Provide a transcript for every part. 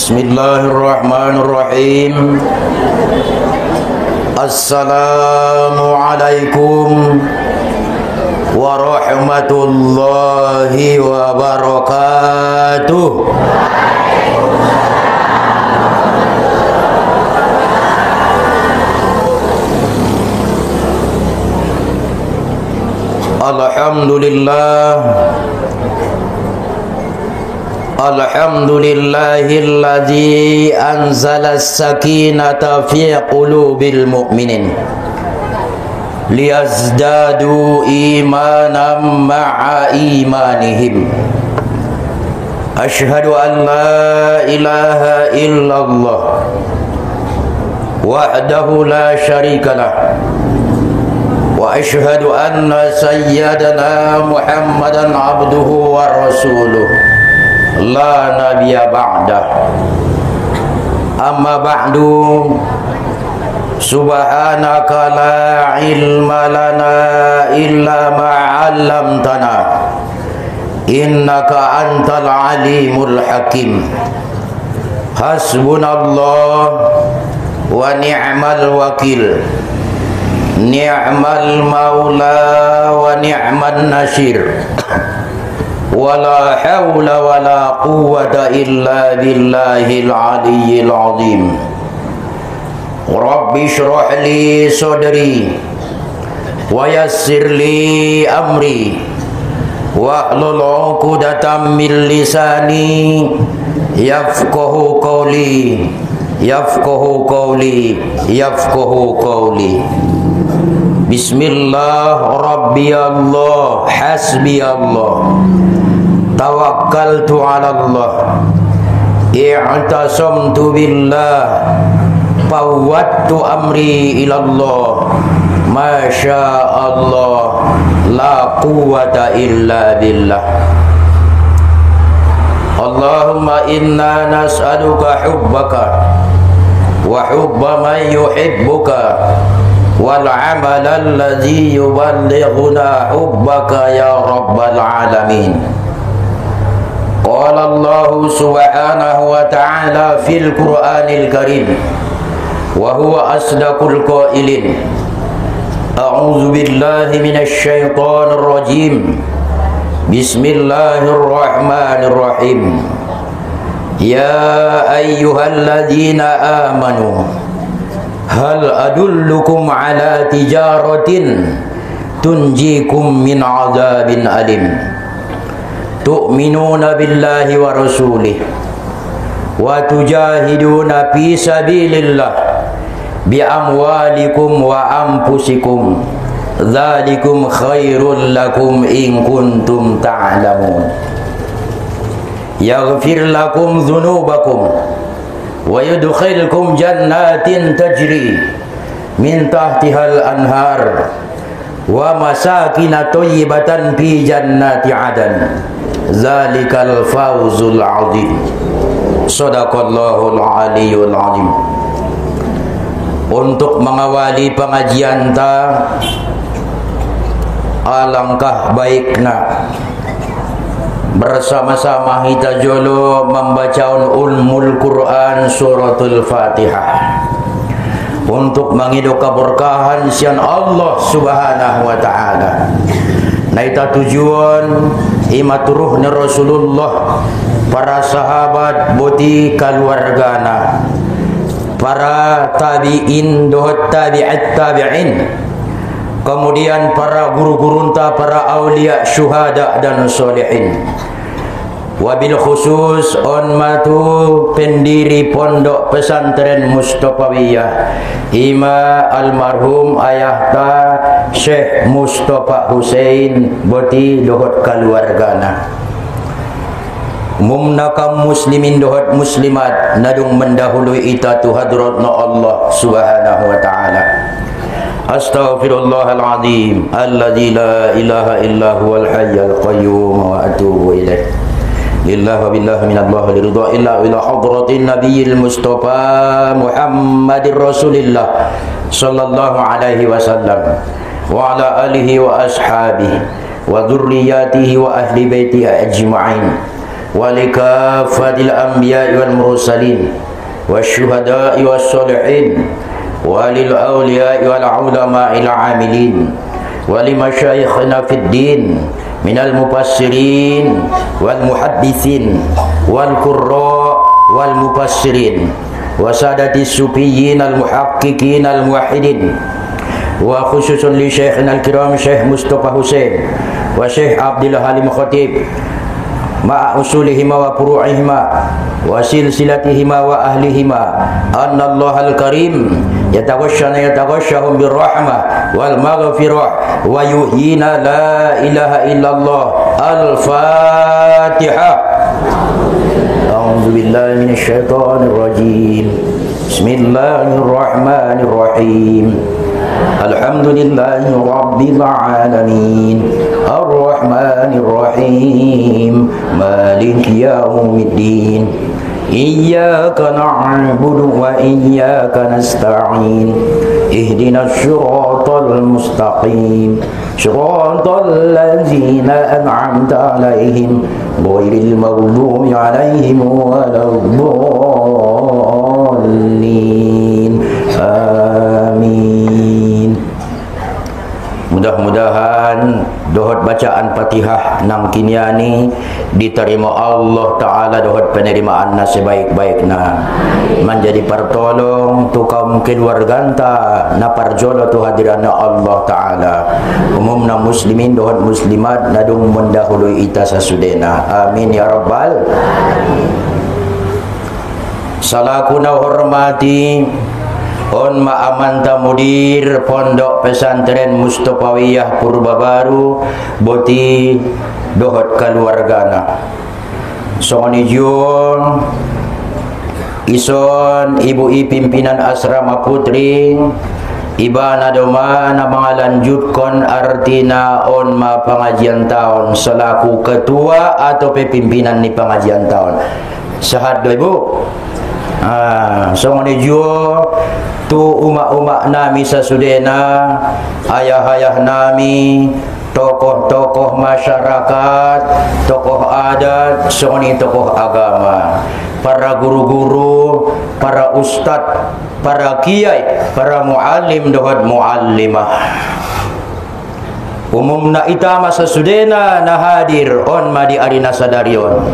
Bismillahirrahmanirrahim. Assalamualaikum warahmatullahi wabarakatuh. Alhamdulillahilladzi anzala as-sakinata fi qulubil mu'minin liyazdadu imanan ma'a imanihim. Ashhadu an la ilaha illallah wahdahu la syarika lah wa ashhadu anna sayyidana Muhammadan abduhu wa rasuluh la nabiyya ba'dah. Amma ba'du, subhanaka la ilma lana illa ma 'allamtana innaka antal alimul hakim. Hasbunallah wa ni'mal wakil, ni'mal maula wa ni'man nasir. Wala hawla wala quwwata illa billahil aliyyil azim. Rabbi shrah li sadri wa yassir li amri wahlul 'uqdatam min lisani yafqahu qawli yafqahu qawli yafqahu qawli. Bismillah, rabbiyallah, hasbiyallah, tawakkaltu ala Allah, i'tasamtu billah, fawwadtu amri ilallah, masya Allah, la quwwata illa billah. Allahumma inna nas'aluka hubbaka wa hubba man yuhibbuka wal amal alladhi yuballighuna hubbaka ya rabbal alamin. Qala Allah subhanahu wa ta'ala fil Qur'anil Karim wa huwa asdaqul qailin. A'udzu billahi minasy syaithanir rajim. Bismillahirrahmanirrahim. Ya ayyuhalladzina amanu hal adullukum ala tijaratin tunjikum min azabin alim. Tu'minuna billahi wa rasulih wa tujahiduna fi sabilillah bi amwalikum wa anfusikum. Dzalikum khairul lakum in kuntum ta'lamun. Yaghfir lakum dzunubakum wa yudkhilkum jannatin tajri min tahtihal anhar wa masakin thayyibatan fi jannati adan. Zalikal fawzul azim. Shadaqallahul aliyyul azim. Untuk mengawali pengajian ta, alangkah baikna bersama-sama kita jolo membaca ulumul Quran suratul Fatihah untuk menghidup keberkahan sian Allah subhanahu wa ta'ala. Naita tujuan imaturuhnya Rasulullah, para sahabat boti keluargana, para tabi'in dohot tabi'at tabi'in, kemudian para guru-gurunta, para awliya, syuhada dan solihin. Wabil khusus on matu pendiri pondok pesantren Mustafawiyah Ima almarhum ayahta Syekh Mustafa Hussein boti dohot keluargana. Umumna kaum muslimin dohot muslimat nadung mendahului ita tu hadratna Allah subhanahu wa ta'ala. Astaghfirullahaladzim alladzi la ilaha illa huwal hayyul qayyum wa atubu ilaih. Lillah wa billah minallah liridha illa ila hadratin nabiyil mustafa Muhammadir Rasulillah sallallahu alaihi wasallam wa ala alihi wa ashabihi wa dzurriyyatihi wa ahli baitihi ajma'in ولكافة الأنبياء والمرسلين والشهداء والصالحين وللأولياء والعلماء العاملين ولمشايخنا في الدين من المفسرين والمحدثين والقراء والمفسرين وسادة الصوفيين المحققين الموحدين وخصوصا لشيخنا الكرام شيخ مصطفى حسين وشيخ عبد الحليم خطيب مع أصولهما وفروعهما وسلسلتهما وأهلهما أن الله الكريم يتغشاهم بالرحمة والمغفرة ويحيينا لا إله إلا الله. الفاتحة. أعوذ بالله من الشيطان الرجيم. بسم الله الرحمن الرحيم. الحمد لله رب العالمين الرحمن الرحيم مالك يوم الدين إياك نعبد وإياك نستعين اهدنا الصراط المستقيم صراط الذين أنعمت عليهم غير المغضوب عليهم ولا الضالين. Amin. Mudah-mudahan dohot bacaan Fatihah nang kiniani diterima Allah Ta'ala, dohot penerimaan sebaik-baikna, menjadi pertolong tu kaum keluarganta na parjolo tu hadiranna Allah Ta'ala, umumna muslimin dohot muslimat nadung mendahului ita sasudena. Amin ya rabbal. Salakuna hormati on ma'amanta mudir Pondok Pesantren Mustofawiyah Purbabaru boti dohot keluargana songoni jung ison ibu-i pimpinan asrama putri ibana doma na mangalanjutkon artina on ma pengajian tahun selaku ketua atau pimpinan ni pengajian tahun. Sehat do ibu. Songoni juo tu umak-umak nami sasudena, ayah-ayah nami, tokoh-tokoh masyarakat, tokoh adat, songoni tokoh agama, para guru-guru, para ustad, para kiai, para muallim dohot muallimah. Umumna ita masa sudena na hadir on madi arina sadarion.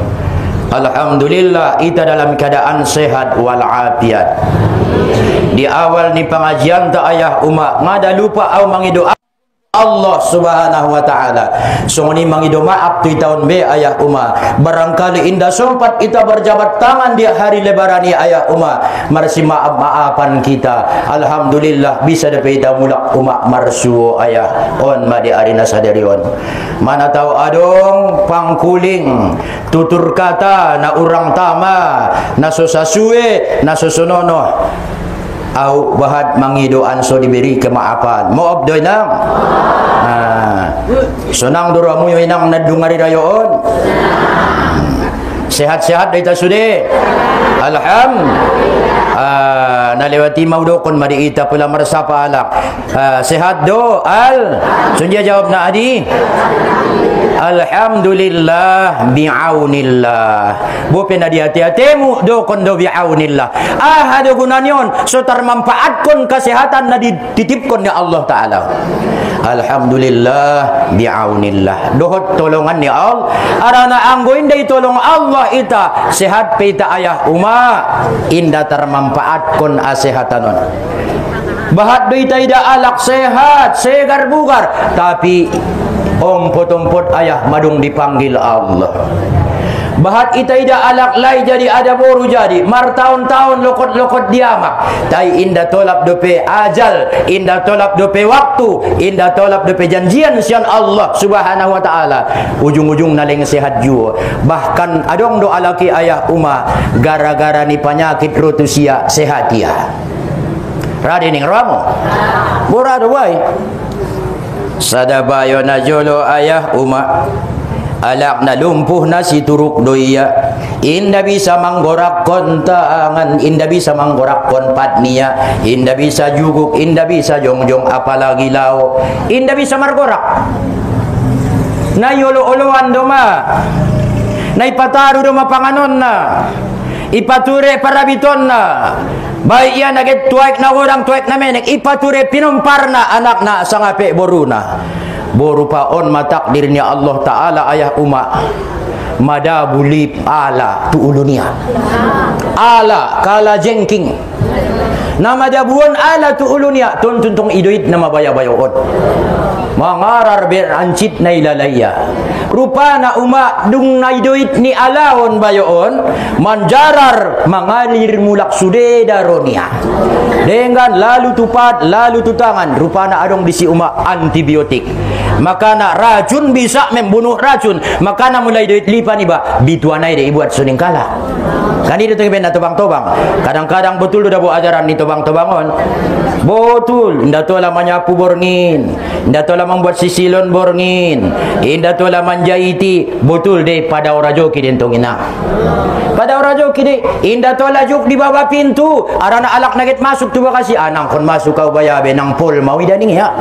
Alhamdulillah ita dalam keadaan sehat walafiat. Di awal ni pengajian ta ayah umat ngada lupa au mangidoa Allah Subhanahu wa Ta'ala. Songoni mangido maaf tu tahun be ayah Uma. Barangkali indah sempat kita berjabat tangan di hari lebaran ni ayah Uma. Marsi maaf-maafan kita. Alhamdulillah bisa dapat kita mulak umak marsu ayah on madi arina sadarion. Mana tahu adong pangkuling tutur kata na urang tama na sosasue na sosonono. Au bahat mangidoan so diberi kemaafan. Maaf doy nang. Sonang duramu yo inang nadungari rayon. Sehat-sehat daita sude. Alhamdulillah. Nalewati maudokon madi ita pula mersapa alak. Sehat do al. Sunja jawab na adi. Alhamdulillah bi'aunillah. Bupen adi hati-hatimu do kondo bi'aunillah. Ada gunanyon so termanfaatkan kesehatan na dititipkan ya Allah Ta'ala. Alhamdulillah bi'aunillah. Dohot tolongan ni Allah. Arana anggo inday tolong Allah ita sehat pita ayah Uma indah termanfaatkan asehatanon. Bahat do ita ida alak sehat segar bugar tapi ompot-ompot ayah madung dipanggil Allah. Bahat ita ida alak lai jadi ada boru jadi mar tahun-tahun lokot-lokot diamak. Tai indah tolap dope ajal, indah tolap dope waktu, indah tolap dope janjian sian Allah Subhanahu wa Ta'ala. Ujung-ujung naleng sehat jua. Bahkan adong doa laki ayah Uma gara-gara ni penyakit rotusia sehat dia. Rade ning ramo. Borado wai. Sadabayo na jolo ayah Uma alak na lumpuh na si turuk doya inda bisa manggorak kontangan, inda bisa manggorak konpat niya, inda bisa juguk, inda bisa jongjong apalagi lao, inda bisa margorak na yolo-oloan doma na ipataru do mapanganon na ipature parabiton na baik yan agad tuwek na orang tuwek na menek ipature pinumpar na anak na sangape boruna boru paon matakdirnya Allah Ta'ala ayah umak mada bulip ala tuulunia ala kala jengking nama jabuan ala tuulunia tuntung iduit nama bayabayon mangarar berancit na ilalaya rupana umak dung na iduit ni alaon bayon manjarar mangalir mulak sude daronia dengan lalu tupat lalu tutangan rupana adong disi umak antibiotik makana racun bisa membunuh racun makana mulai duit lipan iba bituanai deh buat suning kala kan itu tuh benda tobang-tobang kadang-kadang betul udah bawa ajaran di tobang-tobangon betul ndak tu lah menyapu borngin ndak tu lah membuat sisilon borngin ndak tu lah menjahiti betul deh pada orang joki dentong ina pada orang joki deh ndak tu lah juk di bawah pintu arana alak nagit masuk tu bakasi anang kon masuk kau bayar benang pol mau idaning ya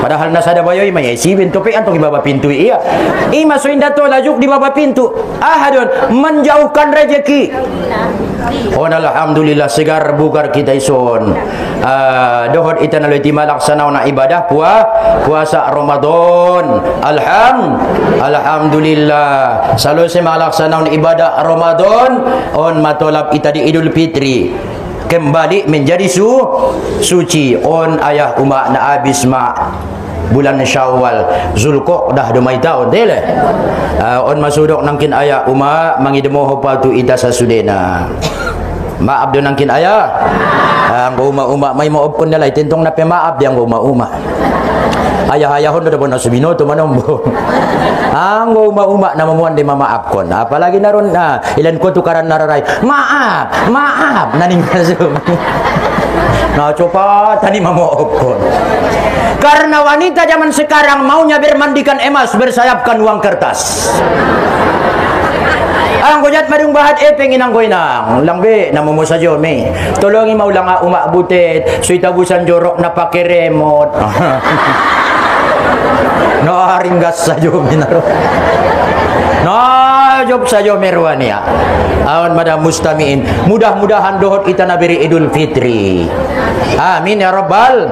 padahal nasada bayoy may si pintu pe antong di bawah pintu iya masuk ndak tu lah juk di bawah pintu ahadun menjauhkan rezeki. Oh alhamdulillah segar bugar kita ison dohod ita naloy timalaksanaw na ibadah puasa Ramadan alhamdulillah salo sa malaksanaw na ibadah Ramadan on matolap ita di Idul Fitri kembali menjadi suci on ayah umak na abis bulan Syawal Zulqa'dah dumay taon dele on masudok nangkin aya uma mangidemo patu ita sa sudena maaf do nangkin aya ang uma may maop kun dalay tintong na pe maaf diang uma ayah-ayahon do bono subinoto manombo ang uma na mamuan di mamaaf kon apalagi naron na ilan ko tukaran nararay maaf naning kasum na coba tani mamuop kon. Karena wanita zaman sekarang maunya bermandikan emas, bersayapkan uang kertas. Ang kujat madung bahat pengin ang koinang langbe namumo sa jome. Tulungi mau lang umak butet, suita busan jorok na pakai remote. No haringgas sa jome naro. No job sa jome ruania. Awan madam mustamiin. Mudah-mudahan dohot kita nabiri Idul Fitri. Amin ya rabbal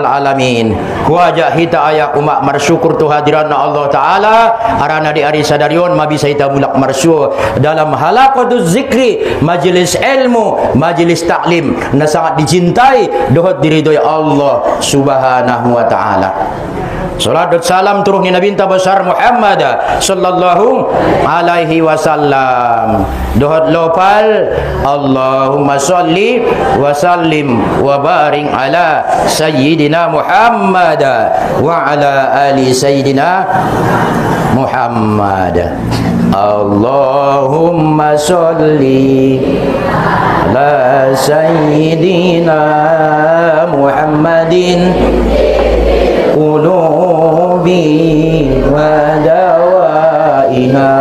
alamin. Wajah hita aya umak marsyukur tu hadiran Allah Ta'ala arana di ari sadarion mabisa hita mulak marsyukur dalam halaqatuz zikri majelis ilmu majelis taklim na sangat dicintai dohot diridhoi Allah Subhanahu wa Ta'ala. Salat dan salam turun ni Nabi besar Muhammad sallallahu alaihi wasallam. Dohot lopal Allahumma salli wa sallim wa barik ala sayyidina Muhammad wa ala ali sayyidina Muhammad. Allahumma salli ala sayyidina Muhammadin qulubi wa dawaiha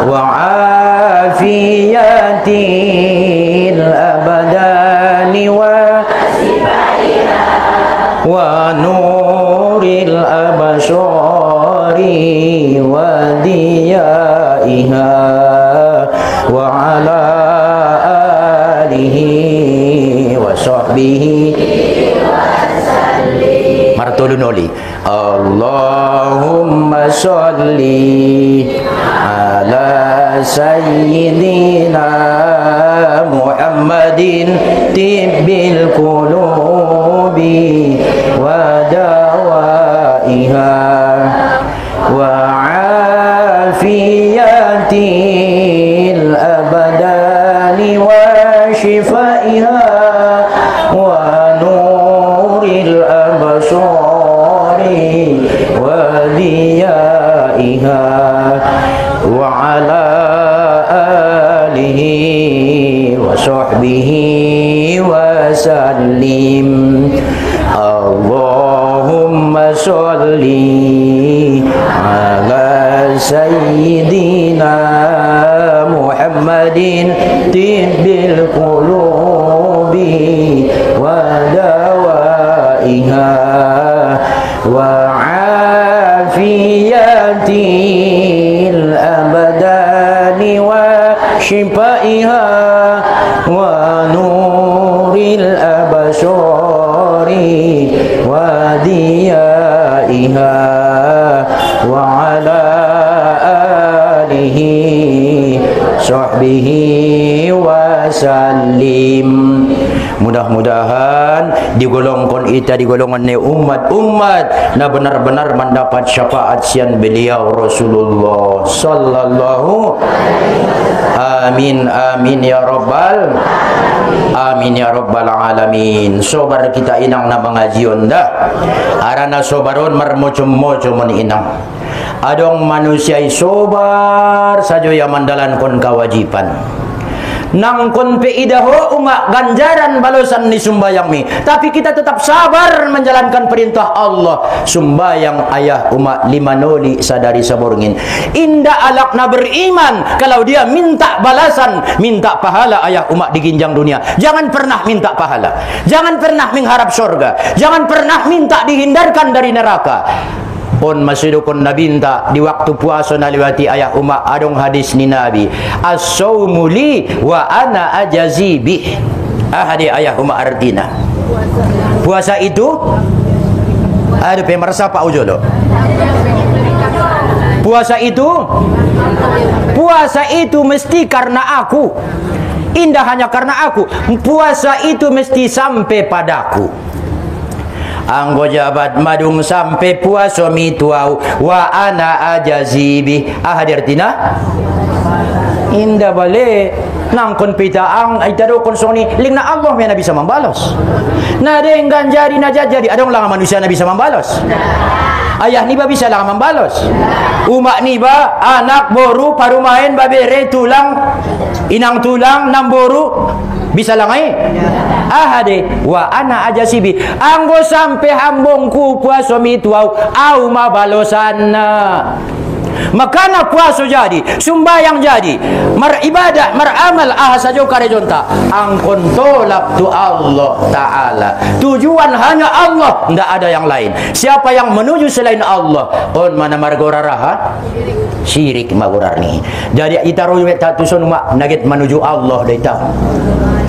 wa afiyatil abadani wa nuril abasari wa diyaiha wa ala alihi wa sahbihi martulunoli. Allahumma salli ala sayyidina Muhammadin tibbil qulubi wa dawaiha wa afiyatil abadani wa shifaiha wa nuril abasari wa diyaiha wa ala alihi wa sahbihi wa sallim. Allahumma salli ala sayyidina Muhammadin tibbil qulubi wa dawaiha wa afiyatin الأبدان وشفائها ونور الأبصار وديائها وعلى آله صحبه wasallim. Mudah-mudahan digolongkan ita di golongan ni umat-umat na benar-benar mendapat syafaat sian beliau Rasulullah sallallahu amin amin ya rabbal amin ya rabbal alamin. Sobar kita inang na mengajion dah arana sobaron marmoco-moco mon inang adong manusia sobar sajo yang mendalankan kewajiban nang kon peidaho umak ganjaran balosan ni sumbayang mi, tapi kita tetap sabar menjalankan perintah Allah. Sumbayang ayah umak lima noli sadari saborngin indah alakna beriman kalau dia minta balasan, minta pahala ayah umak di ginjang dunia. Jangan pernah minta pahala, jangan pernah mengharap surga, jangan pernah minta dihindarkan dari neraka. On masidukun nabinta di waktu puasa naliwati ayah umak adong hadis ni Nabi as-sawmu li wa ana ajazi bih. Hadi ayah umak artina puasa itu ada pemersa Pak Ujolo. Puasa itu mesti karena aku, indah hanya karena aku. Puasa itu mesti sampai padaku. Anggo jabat madung sampai puasa mituau wa ana ajazibi. Hadirtina indah balik nangkon pitaang ay taro konsoni lingna Allah may na bisa membalas. Na deng ganjari na jadi adong lang manusia na bisa membalas. Ayah ni ba bisa lang membalas. Umak ni ba anak boru parumain babere tulang inang tulang namboru bisa lang ay. Ahade wa ana ajasibi anggo sampai hambongku puasa mituau au mabalosanna. Makana puasa jadi, sumbayang jadi, maribadah, maramal saja karejonta. Angkon tolak tu Allah Ta'ala. Tujuan hanya Allah, tidak ada yang lain. Siapa yang menuju selain Allah, on mana margoraraha? Syirik magorarni. Jadi itaru tak tusun mak nagit menuju Allah data.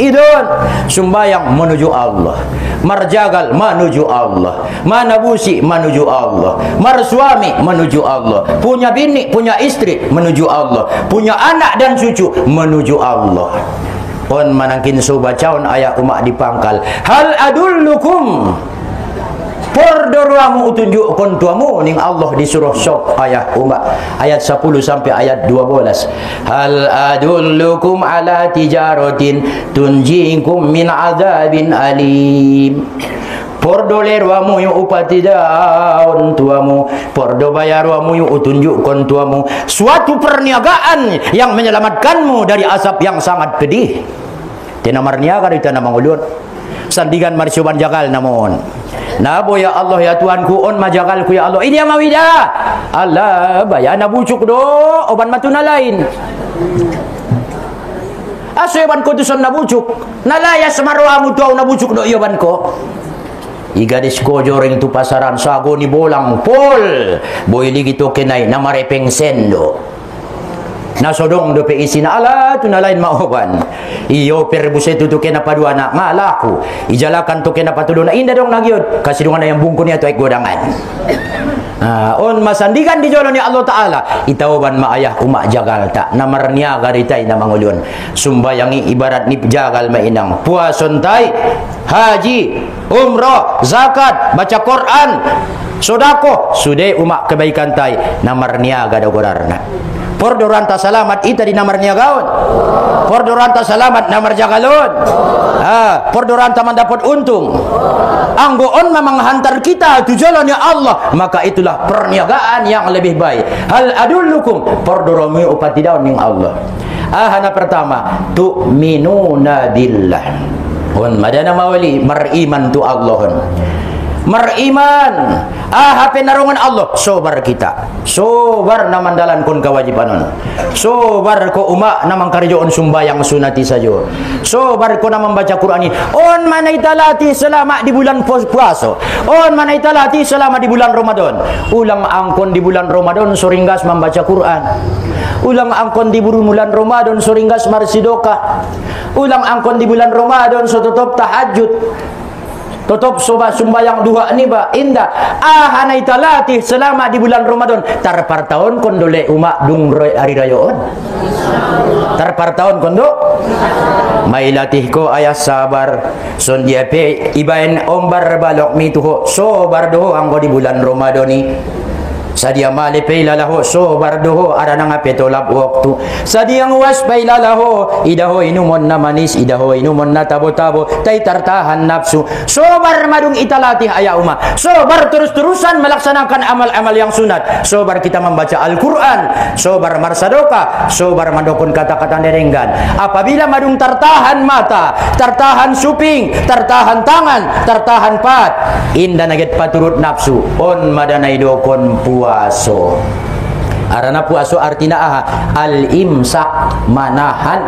Idon sumbayang menuju Allah, marjagal menuju Allah, manabusi menuju Allah, marsuami menuju Allah, punya bini, punya istri menuju Allah, punya anak dan cucu menuju Allah. On manangkin sobacaun ayat umak dipangkal. Hal adullukum pordoruamu utunjuk kontuamu ning Allah disuruh sok ayat umak ayat 10 sampai ayat 12. Hal adullukum ala tijaratin tunjikum min azabin alim. Pordo lerwamu yu upati daun tuamu, pordo bayarwamu yu utunjukkan tuamu suatu perniagaan yang menyelamatkanmu dari asap yang sangat pedih. Tinamar niaga di tanah mangulun sandigan marsuban jagal namun nabo ya Allah ya Tuhanku on majagalku ya Allah ini amawida Allah bayana bucuk do oban matuna lain asoban ko tuson nabucuk nalaya semarwamu tuaw nabucuk do yoban ko igadis ko joring tu pasaran sago ni bolang pol boy ligito kenay na marepeng sendo nasodong do pe isina ala tunalain maoban iyo perbuse tu kena paduana ngalaku ijalakan tu kena patuluna indah dong nagyod kasi dungan yang bungkun niya tu ay godangan. On masandigan di jalan ni Allah Ta'ala itawaban maayah umak jagal tak namar niya garitay na mangulyon sumbayangi ibarat ni jagal mainang puason tay haji umrah zakat baca Quran sodako sude umak kebaikan tay namar niya gadagorarna. Pordoranta salamat ita di namar niagaon. Pordoranta salamat namar jagalon. Pordoranta mendapat untung. Anggoon memanghantar kita tujuan ya Allah, maka itulah perniagaan yang lebih baik. Hal adullukum pordoromi upati daun ning Allah. Ahana pertama tu'minuna billah. On madana mawali mariman tu Allahun. Mariman hape narungan Allah sobar kita sobar na mandalan kun kewajibanon sobar ko umak namang karjoon sumbayang sunati sajo sobar ko na membaca Qur'ani on manay talati selama di bulan puasa on manay talati selama di bulan Ramadan ulang angkon di bulan Ramadan soringgas membaca Qur'an Ulang angkon di bulan Ramadan suringgas marsidoka. Ulang angkon di bulan Ramadan so tutup tahajud. Tutup soba sumbayang duha ni ba indah. Hanay talatih selama di bulan Ramadan. Tarpar tahun kondole umak dung hari rayoon. Tarpar tahun kondo. May latih ko ayah sabar. Son dia pe ibain ombar balok mi tuho. So bardo angko di bulan Ramadan ni. Sadia mali pe lalaho so bardoho ara na nga petolap waktu. Sadiang was pe lalaho idaho inumon na manis, idaho inumon na tabo-tabo, tay tartahan nafsu. So bar madung italatih aya uma. So bar terus-terusan melaksanakan amal-amal yang sunat. So bar kita membaca Al-Quran. So bar marsadoka. So bar mandokun kata-kata derenggan. Apabila madung tartahan mata, tartahan suping, tartahan tangan, tartahan pat, indah naget paturut nafsu. On madanay dokon puaso. Arana puaso artinya aha? Al-imsak, manahan.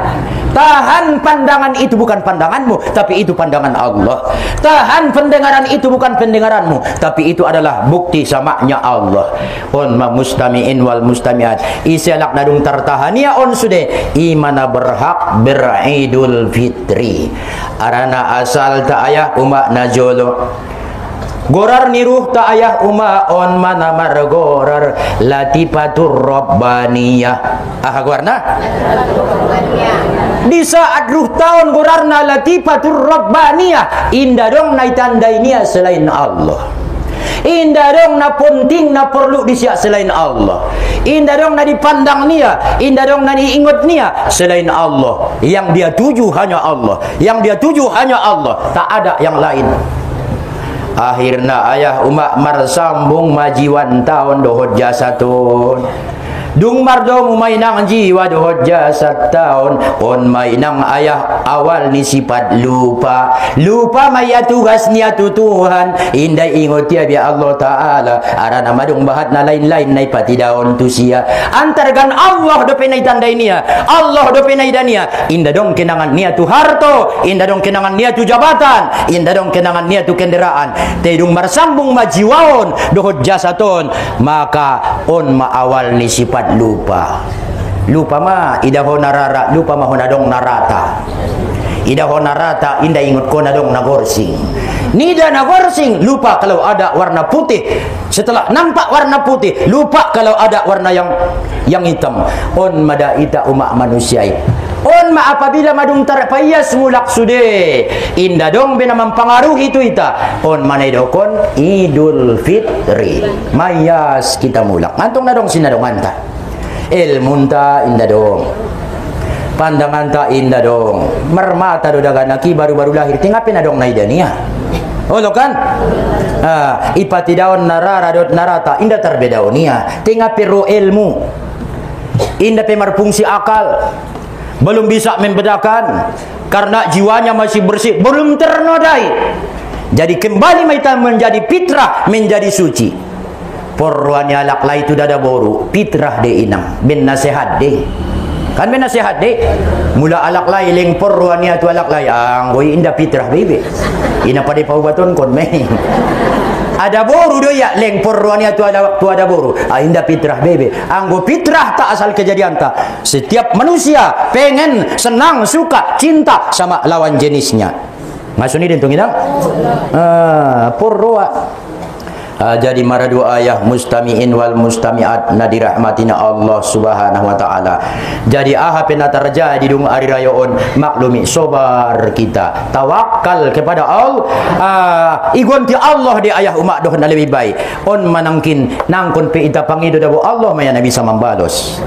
Tahan pandangan itu bukan pandanganmu, tapi itu pandangan Allah. Tahan pendengaran itu bukan pendengaranmu, tapi itu adalah bukti samanya Allah. On ma mustami'in wal mustami'at. Iselak nadung tartahania on sude imana berhak beridul fitri. Arana asal ta ayah umak najolo. Gorar niruh ta ayah uma on mana margorar latifatur rabbaniyah. Guarna di saat ruh tahun gorarna latifatur rabbaniyah, indah dong nai tandai nia selain Allah. Indah dong na penting na perlu disiak selain Allah. Indah dong na dipandang nia, indah dong na diingat nia selain Allah. Yang dia tuju hanya Allah, yang dia tuju hanya Allah, tak ada yang lain. Akhirna ayah umak marsambung majiwan tahun dohot jasatun. Dung mardo mainang jiwa dohot jasad tahun. On mainang ayah awal ni sifat lupa. Lupa maya tugas niatu Tuhan. Indai ingot ya bi Allah Ta'ala. Arana madung bahat na lain-lain nai pati daun tu sia. Antargan Allah do penai tandai nia. Allah do penai dania. Indah dong kenangan niatu harto. Indah dong kenangan niatu jabatan. Indah dong kenangan niatu kendaraan. Tedung marsambung majiwaon dohot jasaton. Maka on maawal ni sifat lupa. Lupa ma idaho narara, lupa ma honadong narata. Idaho narata indah ingat ko nadong nagorsing. Nida nagorsing lupa kalau ada warna putih. Setelah nampak warna putih lupa kalau ada warna yang hitam. On mada ita umak manusiai. On ma apabila madung tarpayas mulak sude indah dong bina mempengaruhi itu ita. On manay dokon Idul Fitri mayas kita mulak ngantong nadong sinadong anta. Ilmunta indah dong, pandangan ta indah dong, mermata do daga naki baru-baru lahir tingapin adong naidania. Oh lo kan? Ipati daun narara dot narata indah terbedaonia. Tingapi ro ilmu, indah pemar fungsi akal, belum bisa membedakan karena jiwanya masih bersih, belum ternodai. Jadi kembali kita menjadi fitrah, menjadi suci. Porwani alak lai tu dada boru fitrah de inang ben nasihat de kan ben nasihat de mula alak lai leng porwani atu alak lai ang boy inda fitrah bebe ina pada paubaton kon me ada boru do ya leng porwani atu ada boru inda fitrah bebe anggo fitrah tak asal kejadian tak setiap manusia pengen senang suka cinta sama lawan jenisnya ngasuni den tong inang porwa. Jadi mara dua ayah mustami'in wal mustami'at na dirahmatina Allah Subhanahu wa taala. Jadi aha pena terjadi dung ari rayoon maklumi sobar kita. Tawakal kepada Allah. Igon ti Allah di ayah umak doh na lebih baik. On manangkin nangkon pe ita pangido dabo Allah maya na bisa membalos.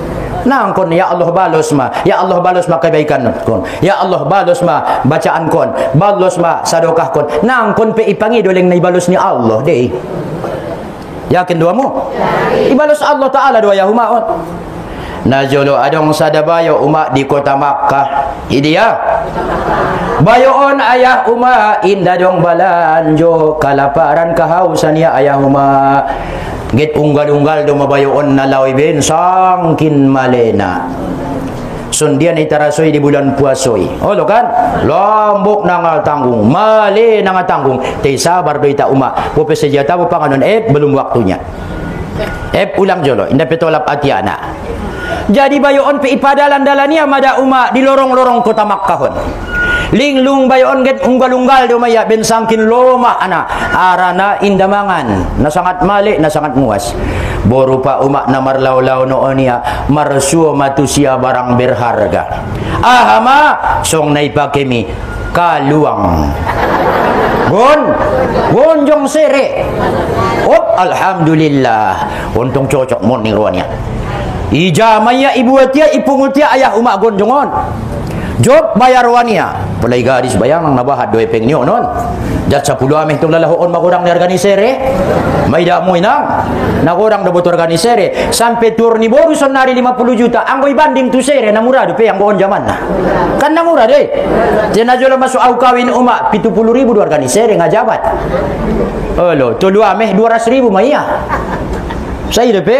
Nangkon ya Allah balos ma, ya Allah balos ma kebaikan kon, ya Allah balos ma bacaan kon, balos ma sadokah kon. Nangkon pe ipangido leng na ibalos ni Allah deh. Yakin duamu? Ibalos Allah Ta'ala dua yahumaon. Najolo adong sadabayo umak di kota Makkah. Idia bayoon ayah umak indah dong balanjo kalaparan kahausan ya ayah umak. Git unggal-unggal do mabayoon na lawi ben sangkin malena. Sundian itarasoy di bulan puasoy. Oh lo kan? Lombok nang tanggung, male nang tanggung. Tei sabar do ita uma. Pope sejata po panganon belum waktunya. ulang jolo inda petolap atiana. Jadi bayon pe ipadalan-dalania mada umat di lorong-lorong kota Makkahon. Linglung bayon get unggal-unggal do maya ben sangkin loma ana arana indamangan na sangat malik na sangat muas. Borupa umat na marlaw-law noonia marsuo matusia barang berharga. Ahama song naipakemi kaluang. Gonjong sere. Alhamdulillah. Untung cocok morning ruannya. Ija maya ibu atia ipungutia ayah umak gonjongon. Job bayar wania. Pelai gadis bayang nabahat doi peng nio non. Jat 10 ameh tung lalahoon magurang ni organisere. May da mo inang. Nagurang da buto organisere. Sampai tur ni boru sonari 50 juta. Anggoy banding tu sere na murado pe ang goon jaman na. Kan na murado eh. Jena jolo masuk au kawin umak 70.000 du organisere ngajabat. Olo, tulu ameh 200.000 maya. Saya depe.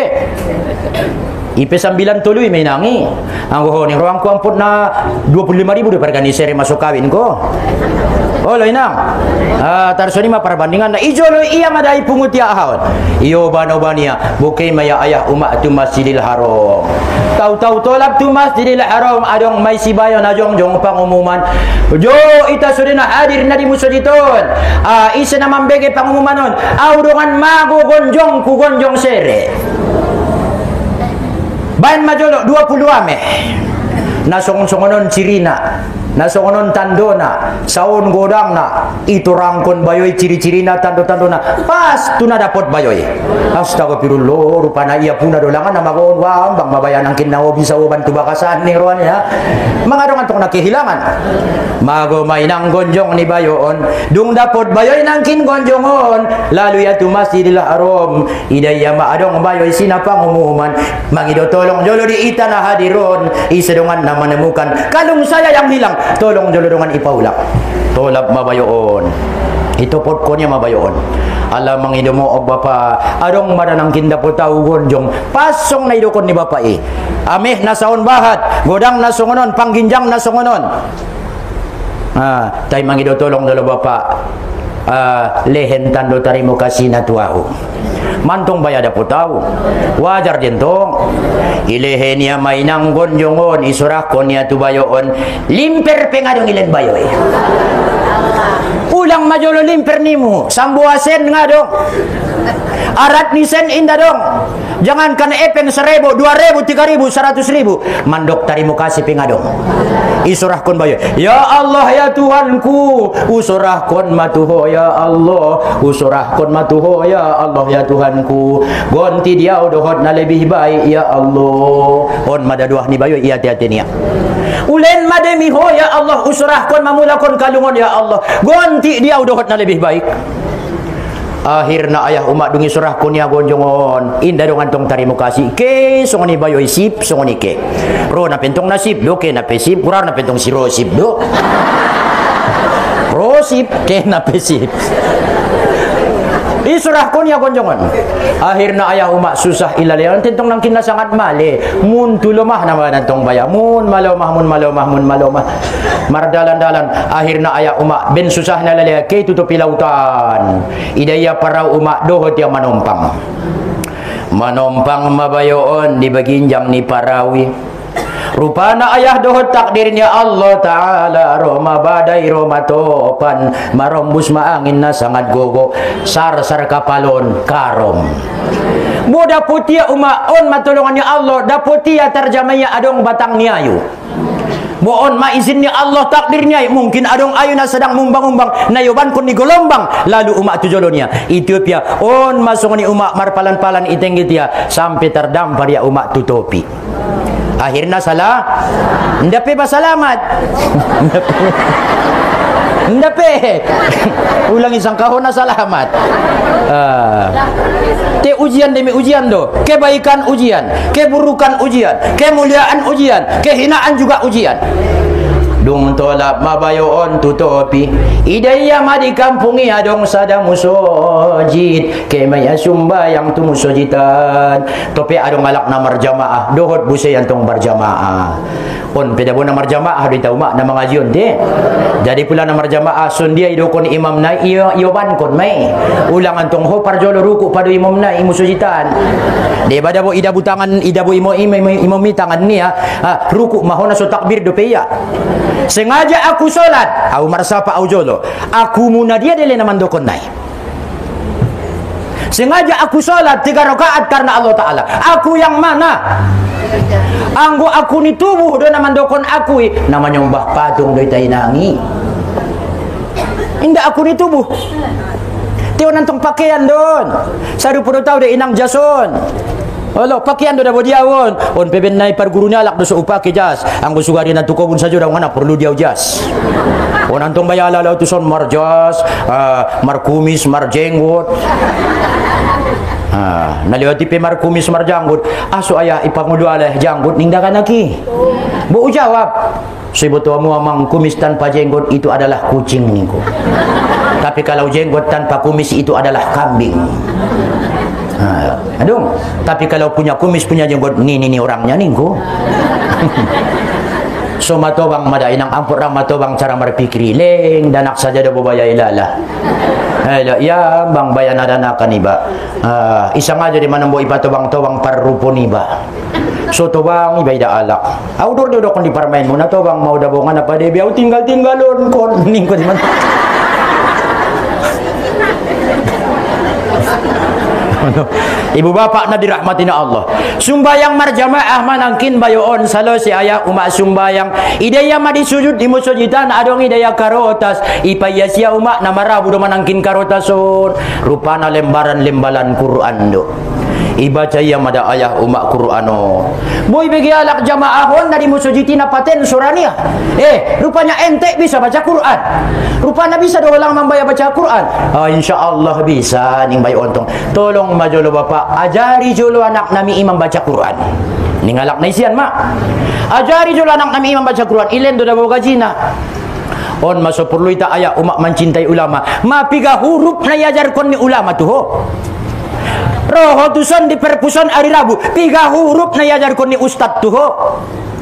IP 9 tului may nangi. Ang gohoning ruang ko ampun na 25.000 de organisere masuk kawin ko. Olo inang. Tarsoni ma perbandingan na ijolo iya madai pungutia ahon. Iyo banobania bukay maya ayah umat tu Masjidil Haram. Tahu-tahu tolak tu Masjidil Haram adong may sibayon ajong-jong pangumuman. Jo ita sudah na hadir na di musuditon. Isa na mambege pangumuman non. Audongan mago gonjong ku gonjong sere. Bayan majolo 20 ameh. Nasongon-songonon cirina, nasongonon tandona, saun godang na, itu rangkon bayoy ciri-cirina tando-tandona, pas tu na dapat bayoy. Astagfirullah, rupana iya puna dolangan na magoon wang bang mabayan ang kinawo bisa bantu bakasan ni ruan ya. Mangadong antok na kehilangan. Mago may nang gonjong ni bayoon, dung dapat bayoy nang kin gonjongon, lalu ya tu Masjidil Haram, idaya maadong bayoy sinapang umuman, mangido tolong jolo di ita na hadiron, isedongan na menemukan kalung saya yang hilang, tolong jolodongan ipaulak tolap mabayoon itu potkonya mabayoon ala mangidomo og bapa adong madanang kinda po tau gonjong pasong na idokon ni bapa ameh nasaon bahat godang nasongonon pangginjang nasongonon tay mangido tolong dolo bapa lehen tando tarimo kasina tuahu mantong bayada po tau wajar dentong ilehen niya mainang gonjongon isurakon niya tubayoon limper pengadong ilen bayoy ulang majolo limper nimu sambuasen nga dong arat nisen inda dong jangan kan epeng 1.000 2.000 3.000 100.000 mandok tarimo kasih pengadong isurahkon bayoy ya Allah ya Tuhanku usurahkon matuho ya Allah usurahkon matuho ya Allah ya Tuhanku gonti dia udohot na lebih baik ya Allah on madaduah ni bayoy iya hati-hati niya ulen mademi ho ya Allah usurahkon mamulakon kalungon ya Allah gonti dia udohot na lebih baik. Akhirna ayah umat dungi surah kunia gonjongon inda dong antong tarimo kasih ke songoni bayoy sip songoni ke ro na pentong nasip do ke na pesip kurar na pentong siro sip do ro sip ke na pesip isurah kunia gonjongon akhirna ayah umat susah ilalian tentong nang kinna sangat male mun tulomah nama nantong baya mun malomah mardalan-dalan akhirna ayah umat ben susah nalalaya ke tutupi lautan idaya para umat dohot yang manompang mabayoon di baginjang ni parawi rupana ayah dohot takdirnya Allah Ta'ala roma badai roma topan marombus maangin na sangat gogo sar-sar kapalon karom boda putia umaon matulungannya Allah daputia terjamaya adong batang niayu mohon maizinnya Allah takdirnya mungkin adong ayu na sedang mumbang-umbang nayoban kun ni golombang lalu umat tujolonya Ethiopia on masuk ni umat marpalan-palan itenggitia sampai terdampar ya umat tutopi akhirnya salah ndape pasalamat ndape ulang isang kahon na salamat te ujian demi ujian do kebaikan ujian keburukan ujian kemuliaan ujian kehinaan juga ujian dung tolap mabayoon tutopi idaya madi kampungi adong sada musojid kay may sumbayang tumusojitan topi adong alak na marjamaah dohot busay antong barjamaah on pedabo na marjamaah di tauma na mga jion di jadi pula na marjamaah sundia idokon imam na iyoban kon may ulang antong ho parjolo ruku padu imam na imusojitan di badabo idabu tangan idabu imam tangan niya ruku mahona so takbir do peya sengaja aku solat au marsapa au jolo aku muna dia dele naman dokon nai sengaja aku solat 3 rakaat karena Allah Ta'ala aku yang mana anggo aku ni tubuh do naman dokon aku namanya mbah patung do tay nangi inda aku ni tubuh tiyo nantong pakaian don sadu pudo tau de inang jason Halo, pakaian do dabo diawon. On peben nai par guru nyalak do so upake jas. Anggo sugari na tukobun sajo daw ngana perlu diaw jas. On antong bayala law tuson marjas, markumis, marjenggot. Naliwati pe markumis marjanggot. Aso aya ipangudo aleh janggot ningdakan lagi. Bu jawab. Sebutuamu amang kumis tanpa jenggot itu adalah kucing ningko. Tapi kalau jenggot tanpa kumis itu adalah kambing. Adung, tapi kalau punya kumis punya jenggot ni orangnya ningko. So matobang madainang ampur rang matobang cara berpikir leng danak saja do bobaya ilala. Ya bang bayan adana kaniba. Isang aja di mana bo ipatobang-tobang parrupon iba. So tobang iba ida alak. Outdoor do kon di parmain mo na tobang mau dabongan apa de biau tinggal-tinggalon kon ningko di man. Ibu bapak na dirahmati na Allah sumbayang marjamaah manangkin bayoon salo si ayah umak sumbayang idaya madi sujud di musujitan adong idaya karotas ipaya siya umak na marabu do manangkin karotason rupana lembaran-lembalan Quran do ibaca iya mada ayah umak Qur'ano boy bagi alak jamaahon na di musujiti na paten surania rupanya ente bisa baca Quran rupanya bisa do lang mambaya baca Quran insyaallah bisa ning bayo ontong tolong majolo bapak ajari jolo anak nami imam baca Quran ning alak na isian mak ajari jolo anak nami imam baca Quran ilen do da gajina on maso perlu ita ayah umak mencintai ulama mapiga huruf na yajar kon ni ulama tu ho roho tuson di perpuson hari Rabu 3 huruf na yajar kon ni ustad tu ho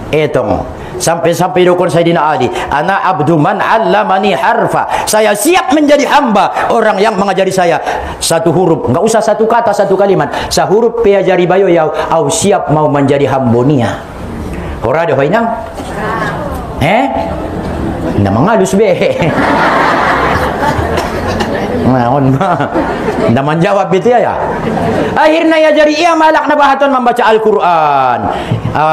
etong sampai dokon Sayyidina Ali ana abdu man allamani harfa saya siap menjadi hamba orang yang mengajari saya 1 huruf enggak usah 1 kata 1 kalimat sahuruf piajari bayo yau au siap mau menjadi hambonia ora do hainang na mangalus be naon ba naman jawab itu ya akhirnya ya jari ia malak na bahaton membaca Al-Quran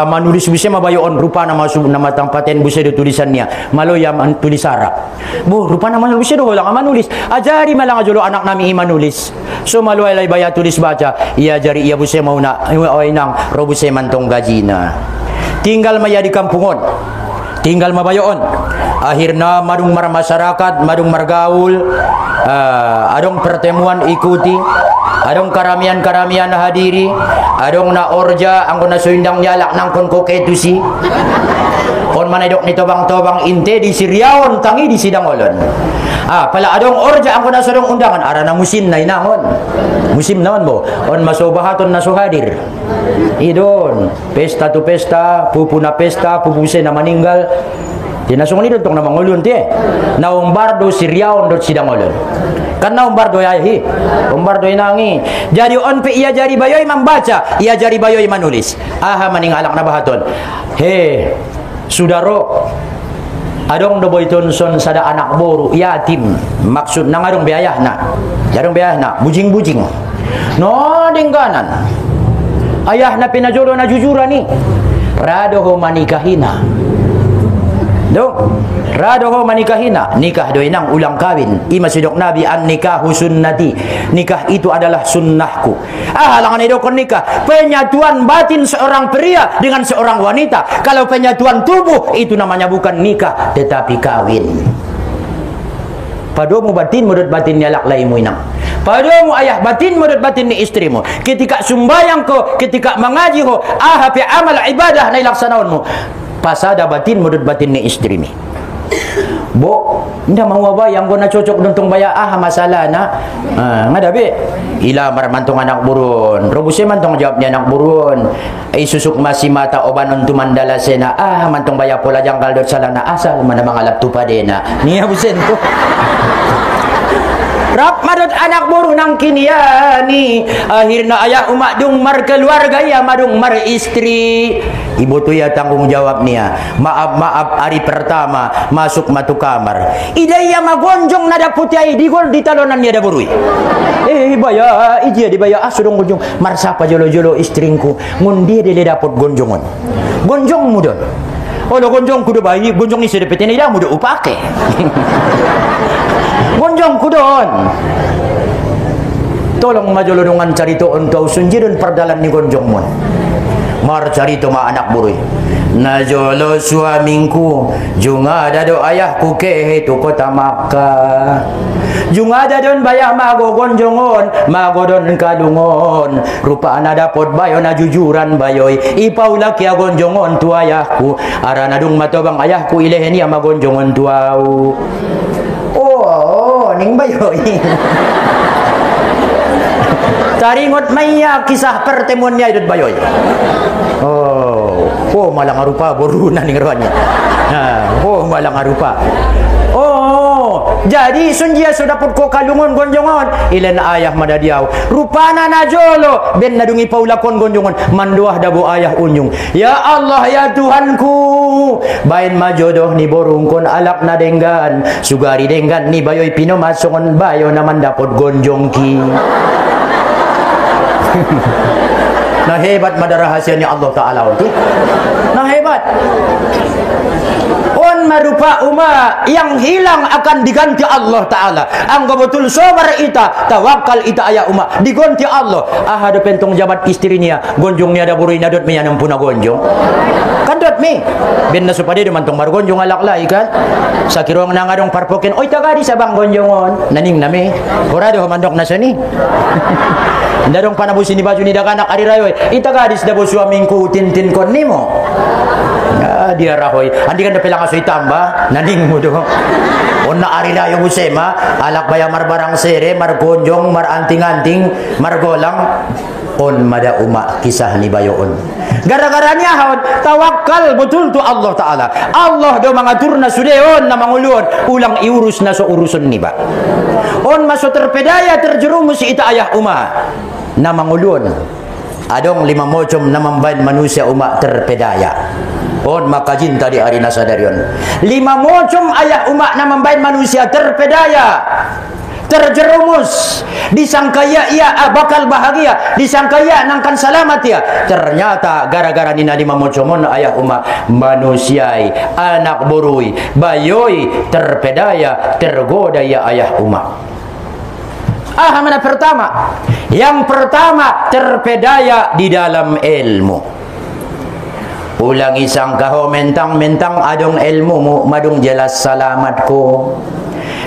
manulis bisa mabayoon rupa nama tampaten bisa do tulisannya maloya tulis Arab bu rupa nama bisa do lang manulis ajari malang ajulo anak nami manulis so maloy lay baya tulis baca ia jari ia bisa mau na nang robuse mantong gajina tinggal maya di kampungon tinggal mabayoon akhirnya madung masyarakat madung margaul adong pertemuan ikuti adong karamian hadiri adong na orja angko na suindang nyalak nang kon koketusi kon manedok ni tobang-tobang inte di siriaon tangi di sidang olon pala adong orja angko na sodong undangan ara na musim na inangon musim naman bo on masobahaton na suhadir idon pesta tu pesta pupu na pesta pupuse na maninggal tinasong nito tong namang ulun ti naumbardo siriaon dot sidang olon kan naumbardo yahi umbardo inangi jadi on pe iya jari bayoy membaca iya jari bayoy manulis maning alak na bahaton sudaro adong do boy tonson sada anak boru yatim maksud nang adong biayahna jarong biayahna bujing-bujing no dingganan ayahna pinajolo na jujurani rado ho manikahina rado ho manikahina nikah do inang ulang kawin ima sidok nabi an nikahu sunnati nikah itu adalah sunnahku halangan itu kon nikah penyatuan batin seorang pria dengan seorang wanita kalau penyatuan tubuh itu namanya bukan nikah tetapi kawin padomu batin mudut batin nyalak laimu inang padomu ayah batin mudut batin ni istrimu ketika sumbayang ko ketika mengaji ho amal ibadah na ilaksanaonmu pasada batin mudut batin ni istri mi Bo, nda mau ba yang guna cocok duntong baya masalah na. Ngadabi. Ila marmantong anak burun. Robuse mantong jawabnya anak burun. Susuk masih mata oban untuk mandala sena. Mantong baya pola jangkal dot salana asal mana mangalap tupadena. Niya busen to. Rap madot anak buru nang kiniani akhirna ayah umak dung mar keluarga ya madung mar istri. Ibu tu ya tanggung jawab nia. Maaf hari pertama masuk matu kamar. Idaya magonjong nada putih digol di talonan dia ada burui. Baya ijia dibaya sudong gonjong mar sapa jolo-jolo istringku ngundi dele dapot gonjongon. Gonjong mudon. Olo gonjong kudu bayi gonjong ni sedepetin ida mudu upake. Gonjong kudon. Tolong majolo dengan carito untuk sunjirun perdalan ni gonjong mon. Mar carito ma anak burui. Najolo suamingku junga dado ayahku ke itu kota Makkah. Junga dadon bayah mago gonjongon, mago don kalungon. Rupa ana dapot bayo na jujuran bayoy. Ipaula kia gonjongon tu ayahku. Arana dung matobang ayahku ilehen ya magonjongon tuau. Ning bayoy. Taringot maya kisah pertemuannya idut bayoy. Malang arupa borunan ning rawanya. Malang arupa. Jadi sunjia sudah put ko kalungon gonjongon ilen ayah madadiaw rupana najolo ben nadungi paulakon gonjongon manduah dabo ayah unyung. Ya Allah ya Tuhanku bain majodoh ni borungkon alak na denggan sugari denggan ni bayoy pino masongon bayo naman dapot gonjongki. Nah hebat madarahasianya Allah Ta'ala itu. Nah hebat. Marupa yang hilang akan diganti Allah Ta'ala. Anggo betul sobar ita tawakal ita ayah diganti Allah. Ada pentong jabat istrinya gonjongnya ada burui nadot mi anam puna gonjong kandot mi ben na supade mantong mar gonjong alak lai kan sakirong nangadong parpoken oy tagadi sa bang gonjongon naning nami orado mandok na sani. Ndadong panabusin ni baju ni dakanak ari rayoy ita gadis dabo suamingku tintin kon nimo. Dia rahoy andi kan dapelang asoy tamba naning mo do onna ari dayo musema alak baya mar barang sere mar gonjong mar anting-anting mar golang on mada kisah ni bayoon gara-gara niya haon tawakal betul tu Allah Ta'ala. Allah do mangatur na sudeon na mangulun ulang iurus na so uruson ni ba on maso terpedaya terjerumus ita ayah na mangulun adong 5 mocom na mambain manusia terpedaya. Maka cinta di hari nasadarion 5 mocom ayah na mambain manusia terpedaya terjerumus disangka ia bakal bahagia disangka nangkan selamat ya ternyata gara-gara nina 5 mocomon ayah manusiai anak burui bayoy terpedaya tergoda ya ayah mana pertama yang pertama terpedaya di dalam ilmu. Ulangi sangkaho mentang-mentang adong ilmu mu madung jelas salamatku.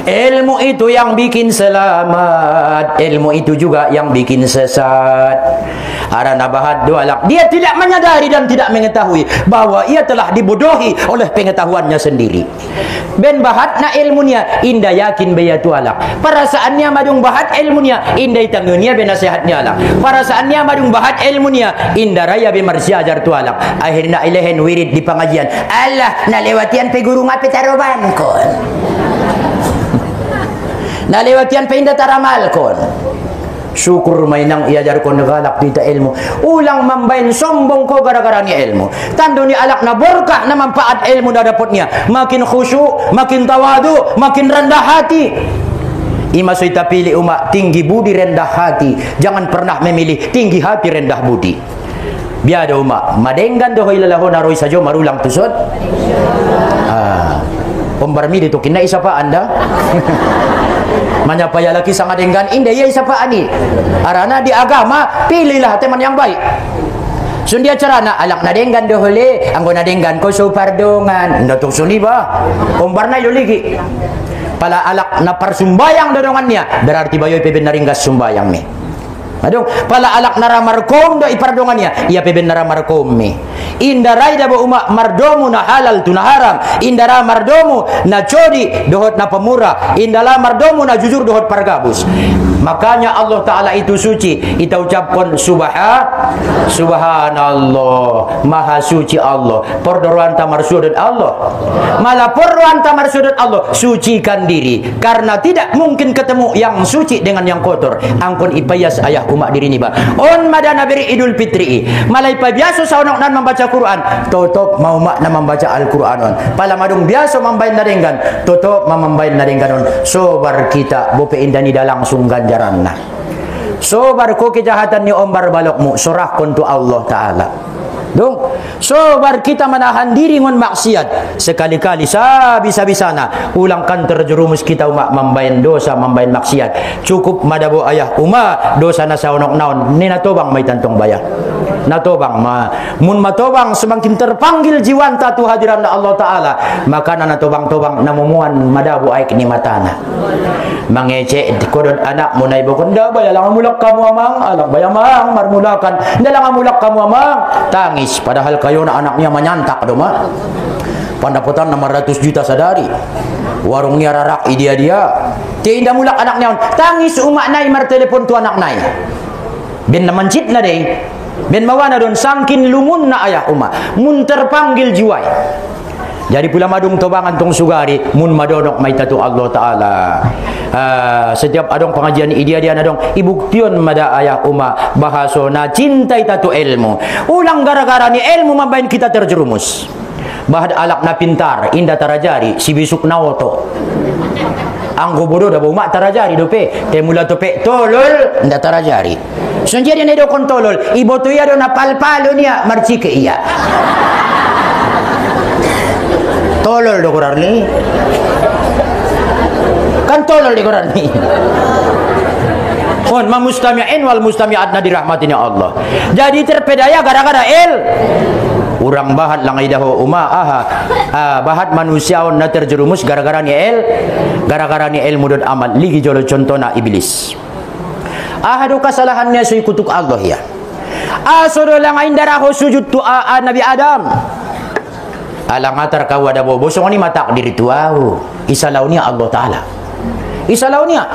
Ilmu itu yang bikin selamat, ilmu itu juga yang bikin sesat. Arana bahat doalak dia tidak menyadari dan tidak mengetahui bahwa ia telah dibodohi oleh pengetahuannya sendiri. Ben bahat na ilmunya indah yakin baya tualak. Perasaannya madung bahat ilmunya indah tangunya ben nasihatnya lah. Perasaannya madung bahat ilmunya indah raya be marsiajar tualak. Akhirnya ilehen wirid di pengajian. Allah nalewatian pe guru ngape taroban kon. Nalewatian pe indah taramal kon. Syukur mainang iajar ko nagalak dita ilmu. Ulang mambain sombong ko gara-gara ni ilmu. Tando ni alak na berkah na manfaat ilmu na dapatnya. Makin khusyuk, makin tawadu, makin rendah hati. Imasoy tapili tinggi budi rendah hati. Jangan pernah memilih tinggi hati rendah budi. Biada madenggan dohoy lalaho naroy sajo marulang tusod. Pembarmi dito kina isa pa anda. Manyapaya laki sang adenggan indah ya isa pa ani. Arana di agama pilihlah teman yang baik. Sundia carana alak nadenggan dohole anggo nadenggan ko so pardongan. Ndatung suni ba? Pembarna yoligi. Pala alak na parsumbayang dodongannya berarti bayoy peben naringgas sumbayang ni. Adong pala alak nara markom do ipardongannya ia peben nara markom me indarai da umak mardomu na halal tu na haram indara mardomu na codi dohot na pemurah indala mardomu na jujur dohot pargabus. Makanya Allah Ta'ala itu suci. Kita ucapkan subhanallah, maha suci Allah. Perdoruan tamar sudut Allah. Malah perdoruan tamar sudut Allah, sucikan diri. Karena tidak mungkin ketemu yang suci dengan yang kotor. Angkon ipayas ayah umak diri ni ba. On madana beri Idul Fitri. Malah ipa biasa saunok nan membaca Quran. Tutup mau mak na membaca Al-Quran. Pala madung biasa membain naringgan. Tutup membain naringgan. Sobar kita bope indani dah langsung ganjar. Sobar ko kejahatan ni ombar balokmu surah kuntu Allah Ta'ala. Dong, sobar kita menahan diri ngon maksiat. Sekali-kali bisa-bisana ulangkan terjerumus kita umak membain dosa, membain maksiat. Cukup madabo ayah umak dosa na saunok naon ni natobang may tantong bayar. Natobang mun matobang semakin terpanggil jiwanta tu hadiran Allah Ta'ala, maka na natobang-tobang namumuan madabo ay kinimatana. Mangece kodon anak mo na ibukon da baya lang mulak kamu amang alang baya mang marmulakan da lang mulak kamu amang tangis padahal kayo na anaknya menyantak do mah pandapotan 600 juta sadari warungnya rarak dia tidak mulak anaknya tangis umak nai mar telepon tu anak nai ben namancit na deh ben mawana don sangkin lumun na ayah umak mun terpanggil jiwai. Jadi pula madung tobangan tong sugari mun madonok may tatu Allah Ta'ala. Setiap adong pengajian dia nadong ibuktion mada ayah uma bahaso na cintai tatu ilmu. Ulang gara-gara ni ilmu mambain kita terjerumus. Bahad alak na pintar inda tarajari si bisuk nawoto. Anggo bodoh da umak tarajari dope temula tope tolol inda tarajari. Sonjeri ne do kon tolol ibo tu ya do na palpalo niya marcike iya. Tolol do korar ni kan tolol di korar ni on mamustami'in wal mustami'at na dirahmatinnya Allah. Jadi terpedaya gara-gara urang bahat langay daho bahat manusia on na terjerumus gara-gara ni mudod amal ligi jolo contohna iblis ahadu kesalahannya sui kutuk Allah ya asodo langay daraho sujud tu Nabi Adam alang atar kawada bobo so ni matak diri tuau isalaunia Allah Ta'ala isalaunia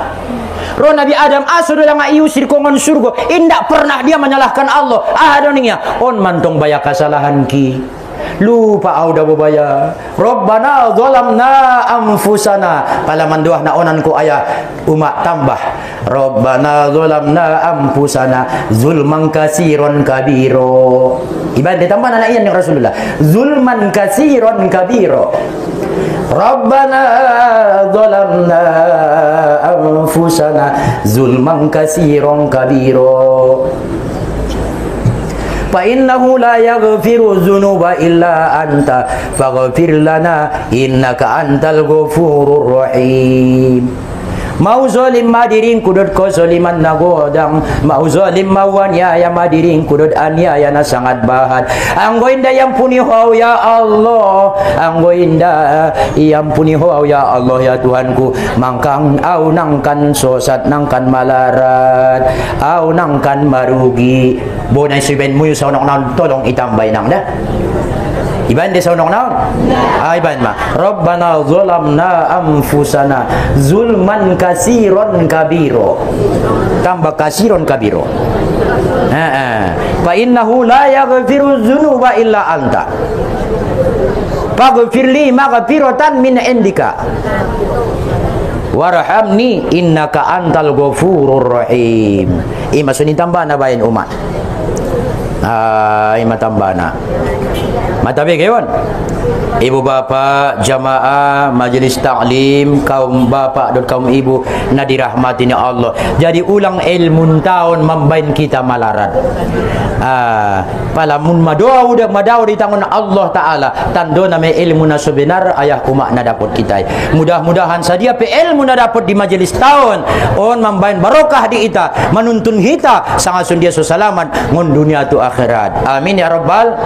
ro Nabi Adam asudo lang iusir kongon surga indak pernah dia menyalahkan Allah adoninya on mantong baya kesalahan ki lupa au da bobaya Rabbana zalamna anfusana pala manduah na onan ko aya umak tambah Rabbana zalamna anfusana zulman kasiron kabiro ibadah tambah anak iyan yang Rasulullah zulman kasiron kabiro Rabbana zalamna anfusana zulman kasiron kabiro fa innahu la yaghfiru dzunuba illa anta faghfir lana innaka antal ghafurur rahim. Mau zalim madiring kudut ko zaliman nagodang mau zalim mawan ya madiring kudut aniaya na sangat bahat anggo inda yang puni ho ya Allah anggo inda yang puni ho ya Allah ya Tuhanku mangkang au nangkan sosat nangkan malarat au nangkan marugi bonai siben muyu saunok naon tolong itambay nang dah iban de saunok naon iban ma Rabbana zalamna anfusana zulman kasiron kabiro tambah kasiron kabiro fa innahu la yaghfiru dzunuba illa anta faghfirli maghfiratan min indika warhamni innaka antal ghafurur rahim. Ima suni tambah na bayin umat ima tambah na matabi kayon ibu bapak jamaah majelis taklim kaum bapak dan kaum ibu na dirahmatinya Allah. Jadi ulang ilmu tahun membain kita malaran palamun madaw di tangan Allah Ta'ala tando na may ilmu na sebenar ayah umak na dapat kita mudah-mudahan sadia pe ilmu na dapat di majelis tahun on membain barokah di ita menuntun kita sangat sundia selamat ngon dunia tu akhirat amin ya rabbal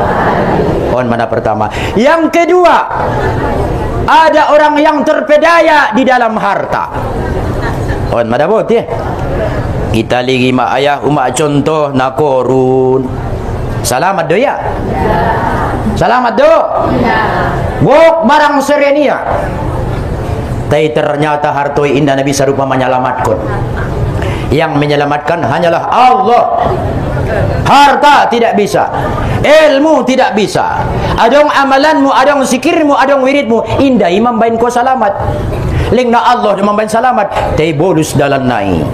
on mana pertama. Yang kedua, ada orang yang terpedaya di dalam harta. On madabot ya. Kita lagi mak ayah umat contoh nak korun. Selamat do ya? Selamat do? Gok barang serenia. Tapi ternyata hartoi indah Nabi sarupa menyelamatkan. Yang menyelamatkan hanyalah Allah. Harta tidak bisa, ilmu tidak bisa, adong amalanmu, adong zikirmu, adong wiridmu, indah imam bain ko salamat. Lingna Allah imam bain salamat, tay bolus dalan nai.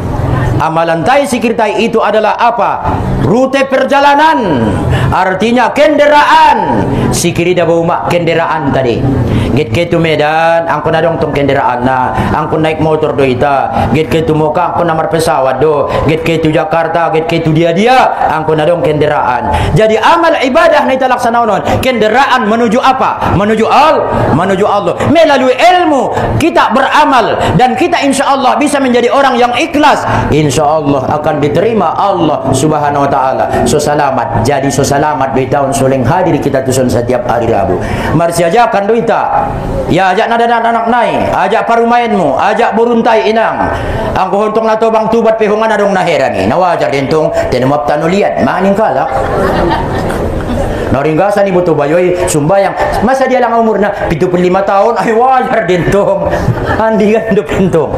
Amalan tay zikir tay itu adalah apa? Rute perjalanan, artinya kendaraan. Sikiri dah bawa kendaraan tadi. Git ke tu Medan, angkon adong tong kendaraan na, angkon naik motor do ita. Git ke tu Moka, angkon namar pesawat do. Git ke tu Jakarta, git ke tu dia, angkon adong kendaraan. Jadi amal ibadah na ita laksanaon, kendaraan menuju apa? Menuju Allah. Melalui ilmu kita beramal dan kita insya-Allah bisa menjadi orang yang ikhlas. Insya-Allah akan diterima Allah Subhanahu wa taala. So selamat. Jadi so selamat di tahun soleng hadir kita tusun setiap hari Rabu. Mari ajakan duita. Ya ajak nada anak naik, ajak parumainmu, ajak buruntai inang. Angko hontong na tobang tubat pehungan adong naherani. Nawajar dentong tenumap tanuliat, maning kalak. Naringgasan ibu tu bayoy sumbayang. Masa dia lang umur na 75 tahun, ay wajar dentong. Andi kan do pentong.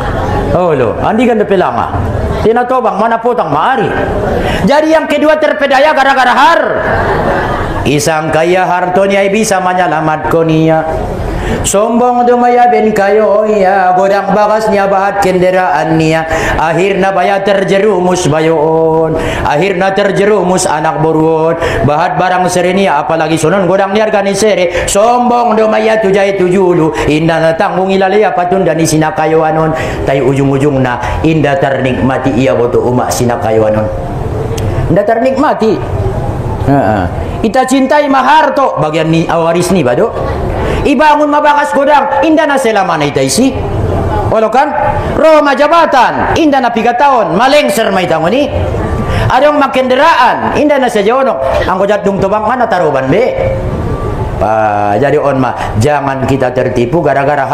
Oh lo, andi kan do pelanga. Tinatobang mana potang maari. Jadi yang kedua terpedaya gara-gara isang kaya hartonya bisa menyelamatkan ia. Sombong dumaya ben kayo ya, godang bakasnya bahat kendaraan niya. Akhirna baya terjerumus bayon, akhirna terjerumus anak burun. Bahat barang serenia apalagi sonon godang niar gani sere. Sombong dumaya tujay tujulu, indah na tanggung ilalaya patun dan sinakayo anon. Tay ujung-ujung na indah ternikmati ia boto umak sinakayo anon. Indah ternikmati. Ita cintai maharto bagian ni awaris ni bado. Ibangun mabakas godang indah na selama na ita isi. Walau kan Roma jabatan indah na 3 tahun malengser may tango ni. Adong makenderaan indah na sa jawonok. Ang kujat dung tubang mana taruban be. Jadi mah jangan kita tertipu gara-gara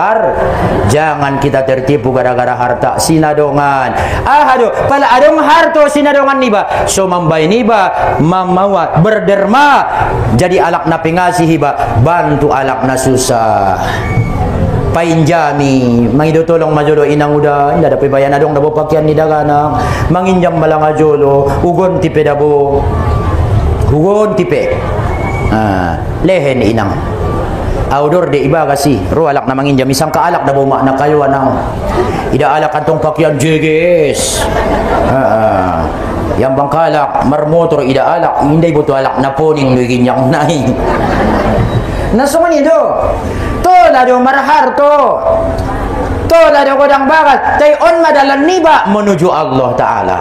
jangan kita tertipu gara-gara harta sinadongan. Aduh, pala adong harto sinadongan niba. So mambay niba, mamawa berderma. Jadi alak na pingasih hiba, bantu alak na susah. Painjami, mangidotolong majolo inang uda, inda dapat bayan adong dabo pakyan ni dagana, manginjam malang ajolo, ugon tipe dabo, ugon tipe. Lehen inang outdoor de iba kasi ro alak na manginjam isang kaalak na buma na kayo anang ida alak kantong pakyan jeges yang bangkalak marmotor ida alak hindi buto alak na poning nuigin yang nai nasungan ito to lado marahar to lado kodang bakat tay on madalan niba menuju Allah Ta'ala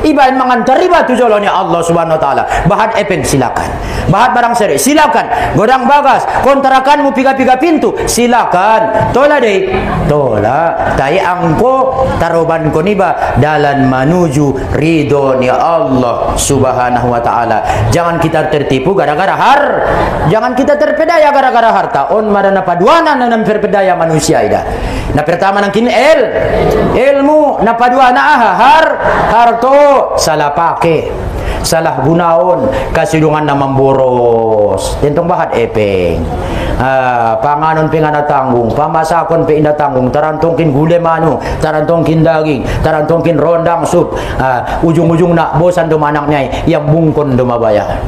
iba mangantar riba tujolonnya Allah Subhanahu Wa Ta'ala bahat epeng silakan bahat barang seri silakan godang bagas kontrakanmu 3 pintu silakan tola deh tola tay angko taroban ko niba dalan menuju ridho ni Allah Subhanahu Wa Ta'ala. Jangan kita tertipu gara-gara jangan kita terpedaya gara-gara harta on madana paduana na terpedaya manusia ida na pertama nang kin ilmu na paduana harto salah pake salah gunaon kasidungan na mamboros tentong bahat epeng panganon pingana tanggung pamasakon pe inda tanggung tarantongkin gule manu tarantongkin daging tarantongkin rondang sup ujung-ujung nak bosan dumanak nyai yang bungkon dumabaya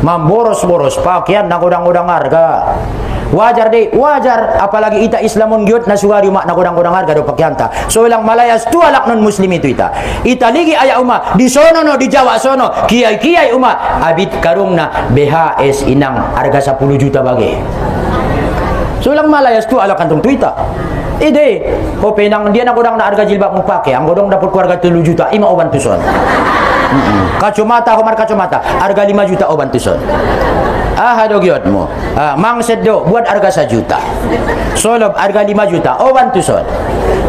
mamboros-boros pakaian na godang-godang harga wajar deh wajar apalagi ita Islamun giot na sugari umak na godang-godang harga do pakyanta so ilang malayas tu alak non muslim itu ita ligi aya umak di sono no di Jawa sono kiai umak abit karung na BHS inang harga 10 juta bagi so ilang malayas tu alak kantong tuita ide ho penang dia na godang na harga jilbab mo pake ang godong dapat keluarga 3 juta ima oban tuson kacamata homar kacamata harga 5 juta oban tuson hado giot mo mangset do buat harga 1 juta solob harga 5 juta oban tuson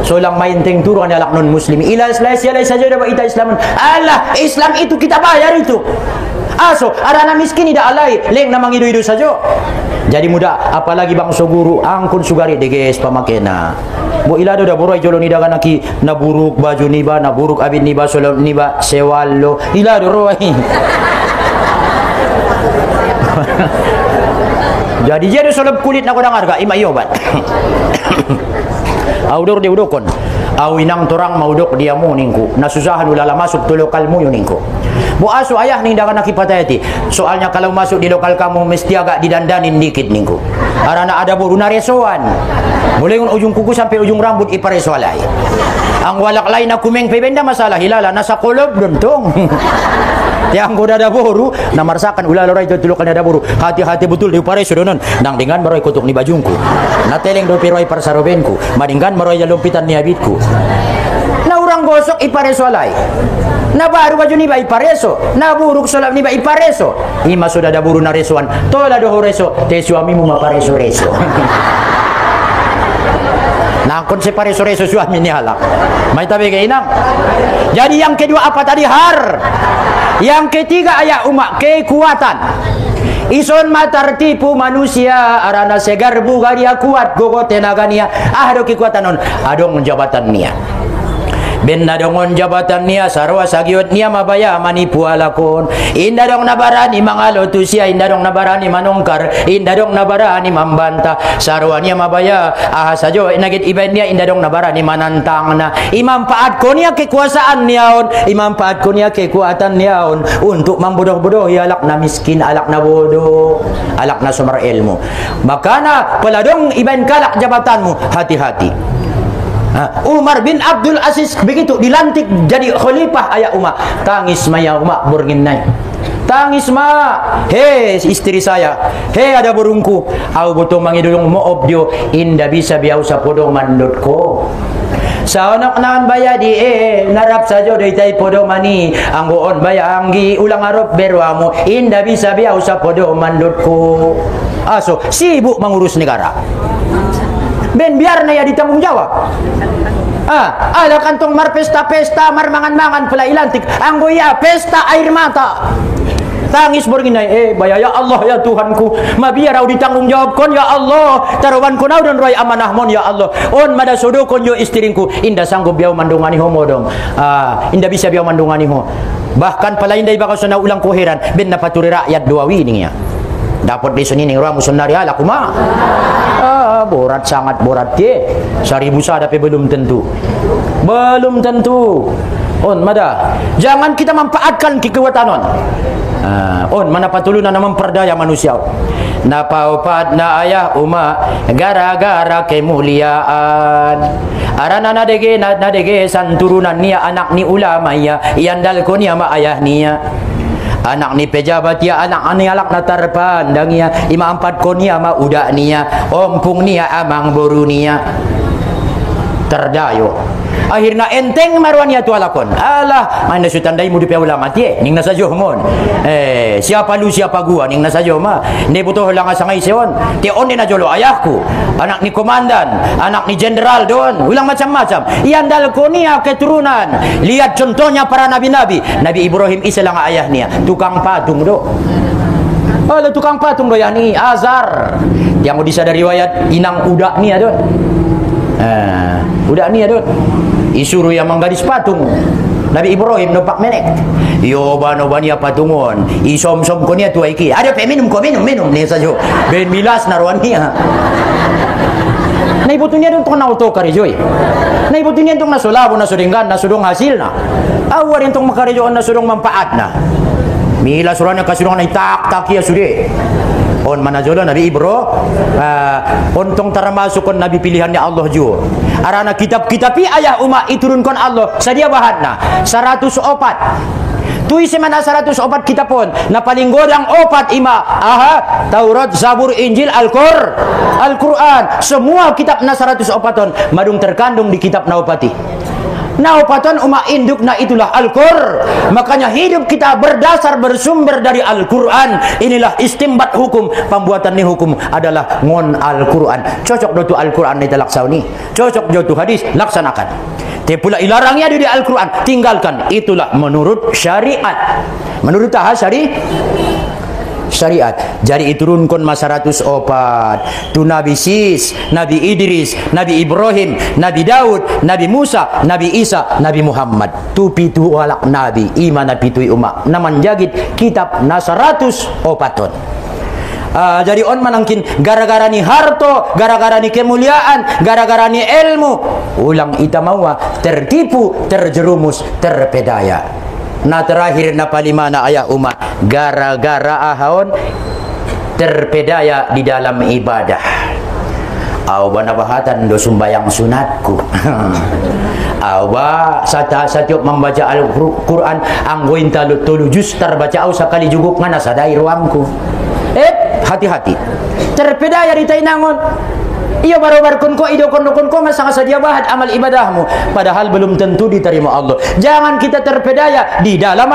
so lang mainteng turo alak non muslim ilas saja dah ita Islam Allah Islam itu kita bayar itu Aso, arana miskin ida alai, leng namang idu-idu saja. Jadi muda, apalagi bang guru, angkun sugari deges pamakena. Bu ilado da buroi jolo ni daga naki na buruk baju niba, na buruk abin niba, solom niba, sewallo. Ilado roi. Jadi solom kulit na ko harga, ima iobat. Audor dia udokon. Au inang torang maudok dia mu ningku. Nasusahan ulala masuk tu lokalmu yo ningku. Bu asu ayah ning daga nakipatayati. Soalnya kalau masuk di lokal kamu mesti agak didandanin dikit ningku. Arana ada buru naresoan. Mulai ujung kuku sampai ujung rambut iparesoalai. Ang walak lain aku meng pebenda masalah hilala nasa kolob dontong. Tiang goda ada boru na marsakan ulala rai tu lokal ada boru. Hati-hati betul di pareso donon. Nang dengan maroy kutuk ni bajungku. Na teleng do piroi parsarobenku. Madinggan maroy jalumpitan ni abitku. Na urang gosok iparesoalai. Na baru baju ni ba ipareso. Na buruk solap ni ba ipareso. Ima sudah ada buru naresoan. Tola do horeso te suamimu mapareso-reso. Nah, konsep pareso-reso suami ni halak. Mai tabe ke inang. Jadi yang kedua apa tadi? Har. Yang ketiga ayat umat kekuatan. Ison matar tipu manusia arana segar bugaria kuat gogo tenaga nia. Ado kekuatan on. Adong jabatan nia. Ben nadongon jabatan nia sarwa sagiot nia mabaya manipu alakon. Inda dong nabarani mangalo tusia, inda dong nabarani manongkar, inda dong nabarani mambanta. Sarwa nia mabaya sajo nagit ibaid nia, inda dong nabarani manantang na. Imampaat ko nia kekuasaan niaon, imampaat ko nia kekuatan niaon untuk membodoh-bodoh alak na miskin, alak na bodoh, alak na sumber ilmu. Makana peladong ibaid kalak jabatanmu, hati-hati. Umar bin Abdul Aziz begitu dilantik jadi khalifah ayah Umar. Tangis maya Umar berginai. Tangis ma, hei istri saya, hei ada burungku. Au butuh mangidulung mo obdio inda bisa biau sa podong mandotko. Sa anak nan bayadi narap sajo daytay podong mani anggoon bayanggi ulang arop berwamu inda bisa biau sa podong mandotko. Aso sibuk mengurus negara. Ben biar na ya ditanggung jawab. Ada kantong mar pesta-pesta, mar mangan-mangan pula ilantik. Anggo ya pesta air mata. Tangis berginai, baya ya Allah ya Tuhanku, mabiar au ditanggung jawab kon ya Allah. Taruhan kon au dan roy amanah mon ya Allah. On mada sodo kon yo istirinku, inda sanggup biau mandungani ho modong. Inda bisa biau mandungani ho. Bahkan pala inda ibaka sona ulang koheran, ben napaturi rakyat dua wining ya. Dapat di sini ning ramu sunari ala kuma. Borat sangat borat ke. 1000 tapi belum tentu. Belum tentu. On mada. Jangan kita manfaatkan kekuatan on. On mana patulunan na memperdaya manusia. Napaupat na ayah uma gara-gara kemuliaan. Arana nadege santurunan niya anak ni ulama ya. Iandal ko niya ma ayah niya. Anak ni pejabat ya, anak ni alak na tarpandang ya, ima empat ko niya ma uda niya, ompung niya amang boru niya. Terdayo. Akhirnya enteng marwan ya tu alakon. Alah, mana sutandai mu di ulama tie, ning nasa johmon. Siapa lu siapa gua ning nasa joma. Ne butuh lang sangai seon. Ti on na jolo ayahku. Anak ni komandan, anak ni jenderal don, ulang macam-macam. Iandal ko niya keturunan. Lihat contohnya para nabi-nabi. Nabi Ibrahim isa lang ayah niya, tukang patung do. Ala tukang patung do yani Azar. Yang bisa dari riwayat inang udak niya don. Udak niya don. Isuruh yang menggadis patung. Nabi Ibrahim numpak menek. Yo bano bania patungon. Isom-som ko niya tuai ki. Ada pe minum ko minum ni sajo. Ben milas naruan niya. Naibuto niya dong na auto karijoy. Naibuto niya dong nasulabo na sudinggan na sudong hasil na. Awar yung makarijoon na sudong manfaat na. Mila surana kasurong na itak-tak ya sude. On manajolo Nabi Ibro ontong taramasuk kon Nabi pilihannya Allah ju. Arana kitab-kitab ayah umat iturunkan Allah sadia bahanna 104. Tui semana 104 kitab pun na paling godang opat ima Taurat, Zabur, Injil, Al-Quran. Semua kitab na 104 ton madung terkandung di kitab naupati. Naupatan umat induk na itulah Al-Qur. Makanya hidup kita berdasar bersumber dari Al-Quran. Inilah istimbat hukum. Pembuatan ni hukum adalah ngon Al-Quran. Cocok dotu Al-Quran ni talaksauni. Cocok dotu hadis laksanakan. Tapi pula ilarangnya di Al-Quran tinggalkan. Itulah menurut syariat. Menurut syariat syariat. Jadi iturunkan masa 104 tu Nabi Sis, Nabi Idris, Nabi Ibrahim, Nabi Daud, Nabi Musa, Nabi Isa, Nabi Muhammad. Tu pitu walak Nabi iman pitu umat naman jagit kitab na 104 ton. Jadi on manangkin gara-gara ni harto, gara-gara ni kemuliaan, gara-gara ni ilmu, ulang ita mawa tertipu, terjerumus, terpedaya. Na terakhir na palimana ayah umat, gara-gara ahon terpedaya di dalam ibadah. Awa nabahatan do sumbayang sunatku. Awa satiap membaca Al-Quran anggoin tulu juz terbaca au sakali juguk ngana sadai ruangku. Hati-hati. Terpedaya di tainangon. Iya baru-barkun ko, idokon-dokon ko masang sadia bahat amal ibadahmu. Padahal belum tentu diterima Allah. Jangan kita terpedaya di dalam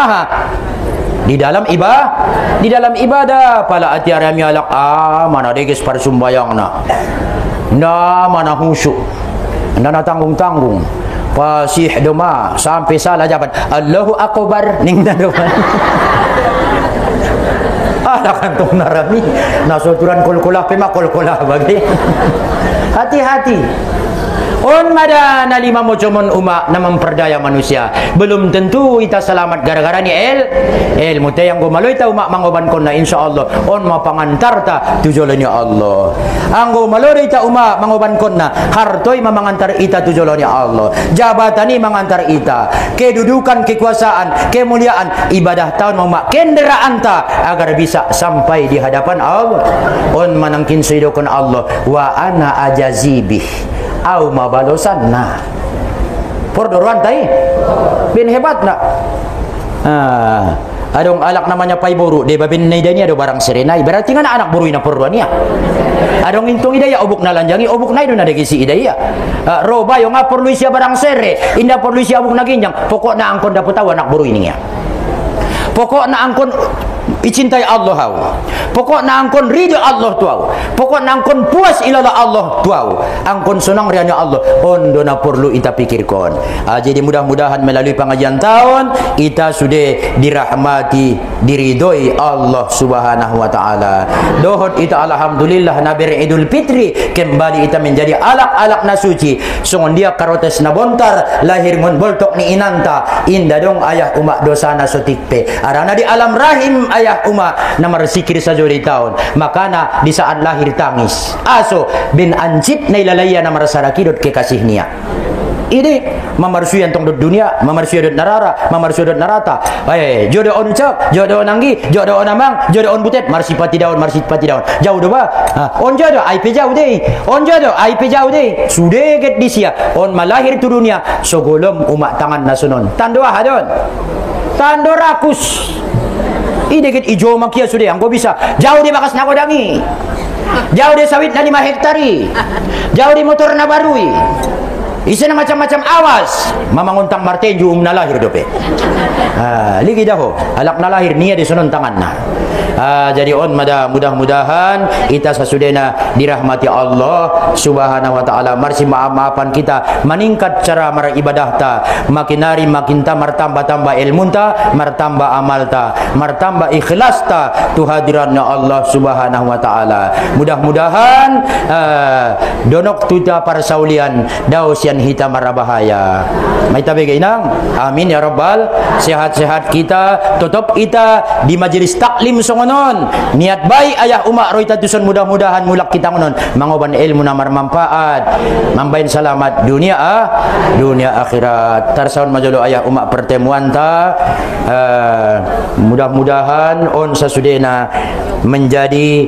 di dalam ibadah pala ati arami alak mana deges par sumbayang na mana khusyuk na tanggung-tanggung pasih doma sampai salah jabat Allahu Akbar ning dadoman. Ada kantong narami nasuturan kul-kulah pema kul-kulah bagi. Hati-hati. On mada na lima mocomon umat na memperdaya manusia. Belum tentu kita selamat gara-gara ni ilmu te yang gomaloy ta umat mangoban kon na insyaallah on mapangantar ta tujolnya Allah. Anggo malori ta umat mangoban kon na hartoy mamangantar ita tujolnya Allah. Jabatani mangantar ita. Kedudukan, kekuasaan, kemuliaan, ibadah tahun umat kenderaan ta agar bisa sampai di hadapan Allah. On manangkin sidokon Allah wa ana ajazibih au mabalosan na pordoruan tai bin hebat nak adong alak namanya pai buru de babin naidani ado barang serenai berarti kan anak buru ina pordoruan ya adong intung idaya obuk na lanjangi obuk naido na degisi idaya roba yo ngapor luisia barang sere inda por luisia obuk na ginjang pokok na angkon dapat tahu anak buru ini ya pokok na angkon icintai Allah hau. Pokok na angkon ridho Allah tuau. Pokok na angkon puas ilala Allah tuau. Angkon senang rianya Allah. Ondo na perlu ita pikirkan. Jadi mudah-mudahan melalui pengajian tahun ita sudah dirahmati, diridhoi Allah Subhanahu wa taala. Dohot ita alhamdulillah na Idul Fitri kembali ita menjadi alak-alak na suci. Songon dia karotes na bontar lahir ngon boltok ni inanta. Indah dong ayah umat dosana sotikpe. Arana di alam rahim ayah umat na marsikir sa juri taon makana di saat lahir tangis aso bin ancip na ilalaya na marasarakidot kekasih niya ini mamarsuyan tong dunia mamarsuyan narara mamarsuyan narata jodoh on cak jodoh nanggi jodoh on amang jodoh on butet marsipati daun jauh do ba on jodoh ai pe jauh deh on jodoh ai pe jauh deh sudah get disia on malahir tu dunia sogolom umat tangan nasunon tando hadon tando rakus ini dikit ijo makia sudah anggo bisa jauh di bakas nakodangi jauh di sawit na 5 hektari jauh di motor na barui isa na macam-macam awas mamanguntang martenju na lahir dope ligi daho alak na lahir niya di sunon tangan na jadi on mudah-mudahan kita sasudena dirahmati Allah Subhanahu wa taala marsi maaf-maafan kita meningkat cara beribadah ta makin hari makin ta martambah-tambah ilmu ta martambah amal ta martambah ikhlas ta tu hadiranna Allah Subhanahu wa taala mudah-mudahan donok tuta parsaulian dausian hita marabahaya mai tabe gainang amin ya rabbal sehat-sehat kita tutup kita di majelis taklim songonon niat baik ayah umak roy tatusan mudah-mudahan mulak kita ngonon mangoban ilmu namar manfaat mambain selamat dunia akhirat tarsaun majolo ayah umak pertemuan ta mudah-mudahan on sasudena menjadi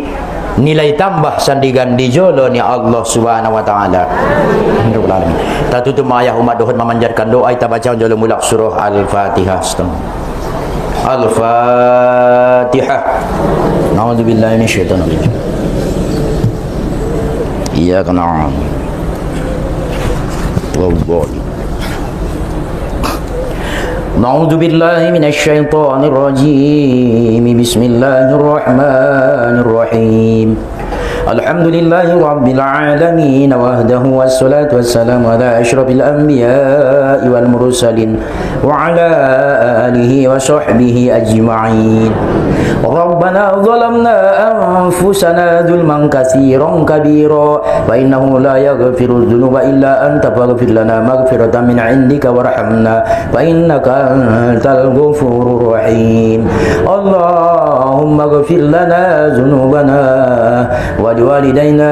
nilai tambah sandigan di jolo ni Allah Subhanahu wa taala. Ta tutup ayah umat dohon memanjatkan doa kita baca jolo mulak surah Al-Fatihah. Al-Fatihah. Na'udzubillahi minasyaitonir rajim. Iyyaka na'budu wa iyyaka Na'udzu billahi minasyaitonir rajim. Bismillahirrahmanirrahim. Alhamdulillahi rabbil alamin wahdahu wassalatu wassalamu ala asyrafil anbiya'i wal mursalin wa ala alihi wa sahbihi ajma'in. Rabbana ربنا ظلمنا أنفسنا ظلما كثيرا كبيرا فإنه لا يغفر الذنوب إلا أنت فاغفر لنا مغفرة من عندك وارحمنا فإنك أنت الغفور الرحيم اللهم اغفر لنا ذنوبنا ولوالدينا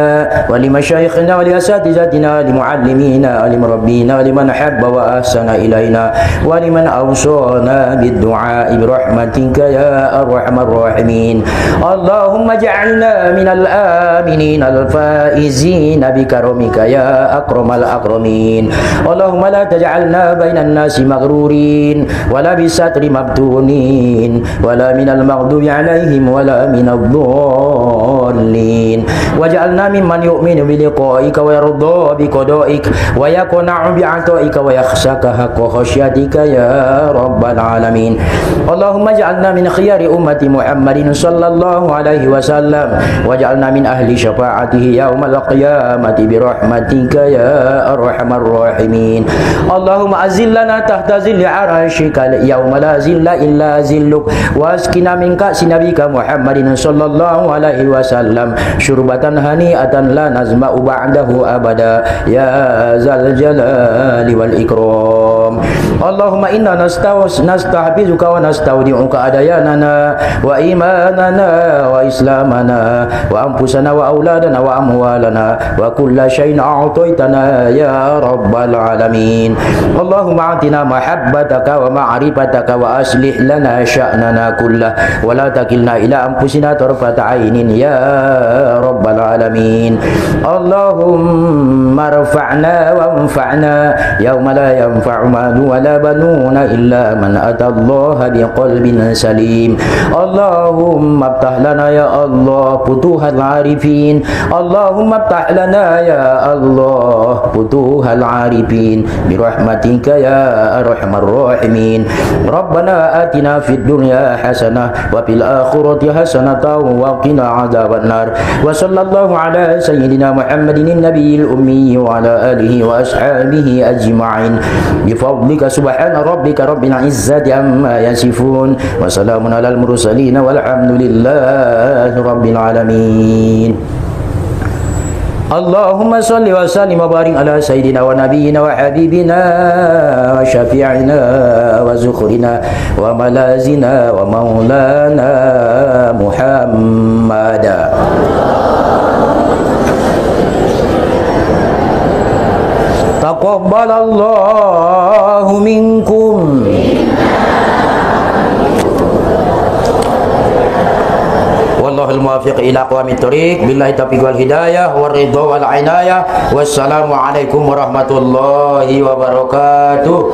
ولمشايخنا ولأساتذتنا ولمعلمينا ولمربينا ولمن حب وأحسن إلينا ولمن أوصانا بالدعاء برحمتك يا أرحم الراحمين اللهم اجعلنا من الآمنين الفائزين بكرمك يا أكرم الأكرمين اللهم لا تجعلنا بين الناس مغرورين ولا بالستر مفتونين ولا من المغضوب عليهم ولا من الضالين واجعلنا ممن يؤمن بلقائك ويرضى بقضائك ويقنع بعطائك ويخشاك حق خشيتك يا رب العالمين اللهم اجعلنا من خيار أمة محمد صلى الله عليه وسلم واجعلنا من أهل شفاعته يوم القيامة برحمتك يا أرحم الراحمين اللهم أزلنا تحت ظل عرشك يوم لا ظل إلا ظلك واسقنا من كأس نبيك محمد صلى الله عليه وسلم شربة هنيئة لا نزمأ بعده أبدا يا ذا الجلال والإكرام اللهم إنا نستحفظك ونستودعك أدياننا وإيماننا وإسلامنا وأنفسنا وأولادنا وأموالنا وكل شيء أعطيتنا يا رب العالمين اللهم أعطنا محبتك ومعرفتك وأصلح لنا شأننا كله ولا تكلنا إلى أنفسنا طرفة عين يا رب العالمين اللهم ارفعنا وانفعنا يوم لا ينفع مال ولا بنون إلا من أتى الله بقلب سليم اللهم افتح لنا يا الله فتوح العارفين اللهم افتح لنا يا الله فتوح العارفين برحمتك يا أرحم الراحمين ربنا آتنا في الدنيا حسنة وفي الآخرة حسنة وقنا عذاب النار وصلى الله على سيدنا محمد النبي الأمي وعلى آله وأصحابه أجمعين بفضلك سبحان ربك رب العزة عما يصفون وسلام على المرسلين والحمد لله رب العالمين اللهم صل وسلم وبارك على سيدنا ونبينا وحبيبنا وشفيعنا وزخرنا وملاذنا ومولانا محمد تقبل الله منكم wallahul muwaffiq ila aqwamit thoriq billahi taufiq wal hidayah war ridha wal inayah wassalamu alaikum warahmatullahi wabarakatuh.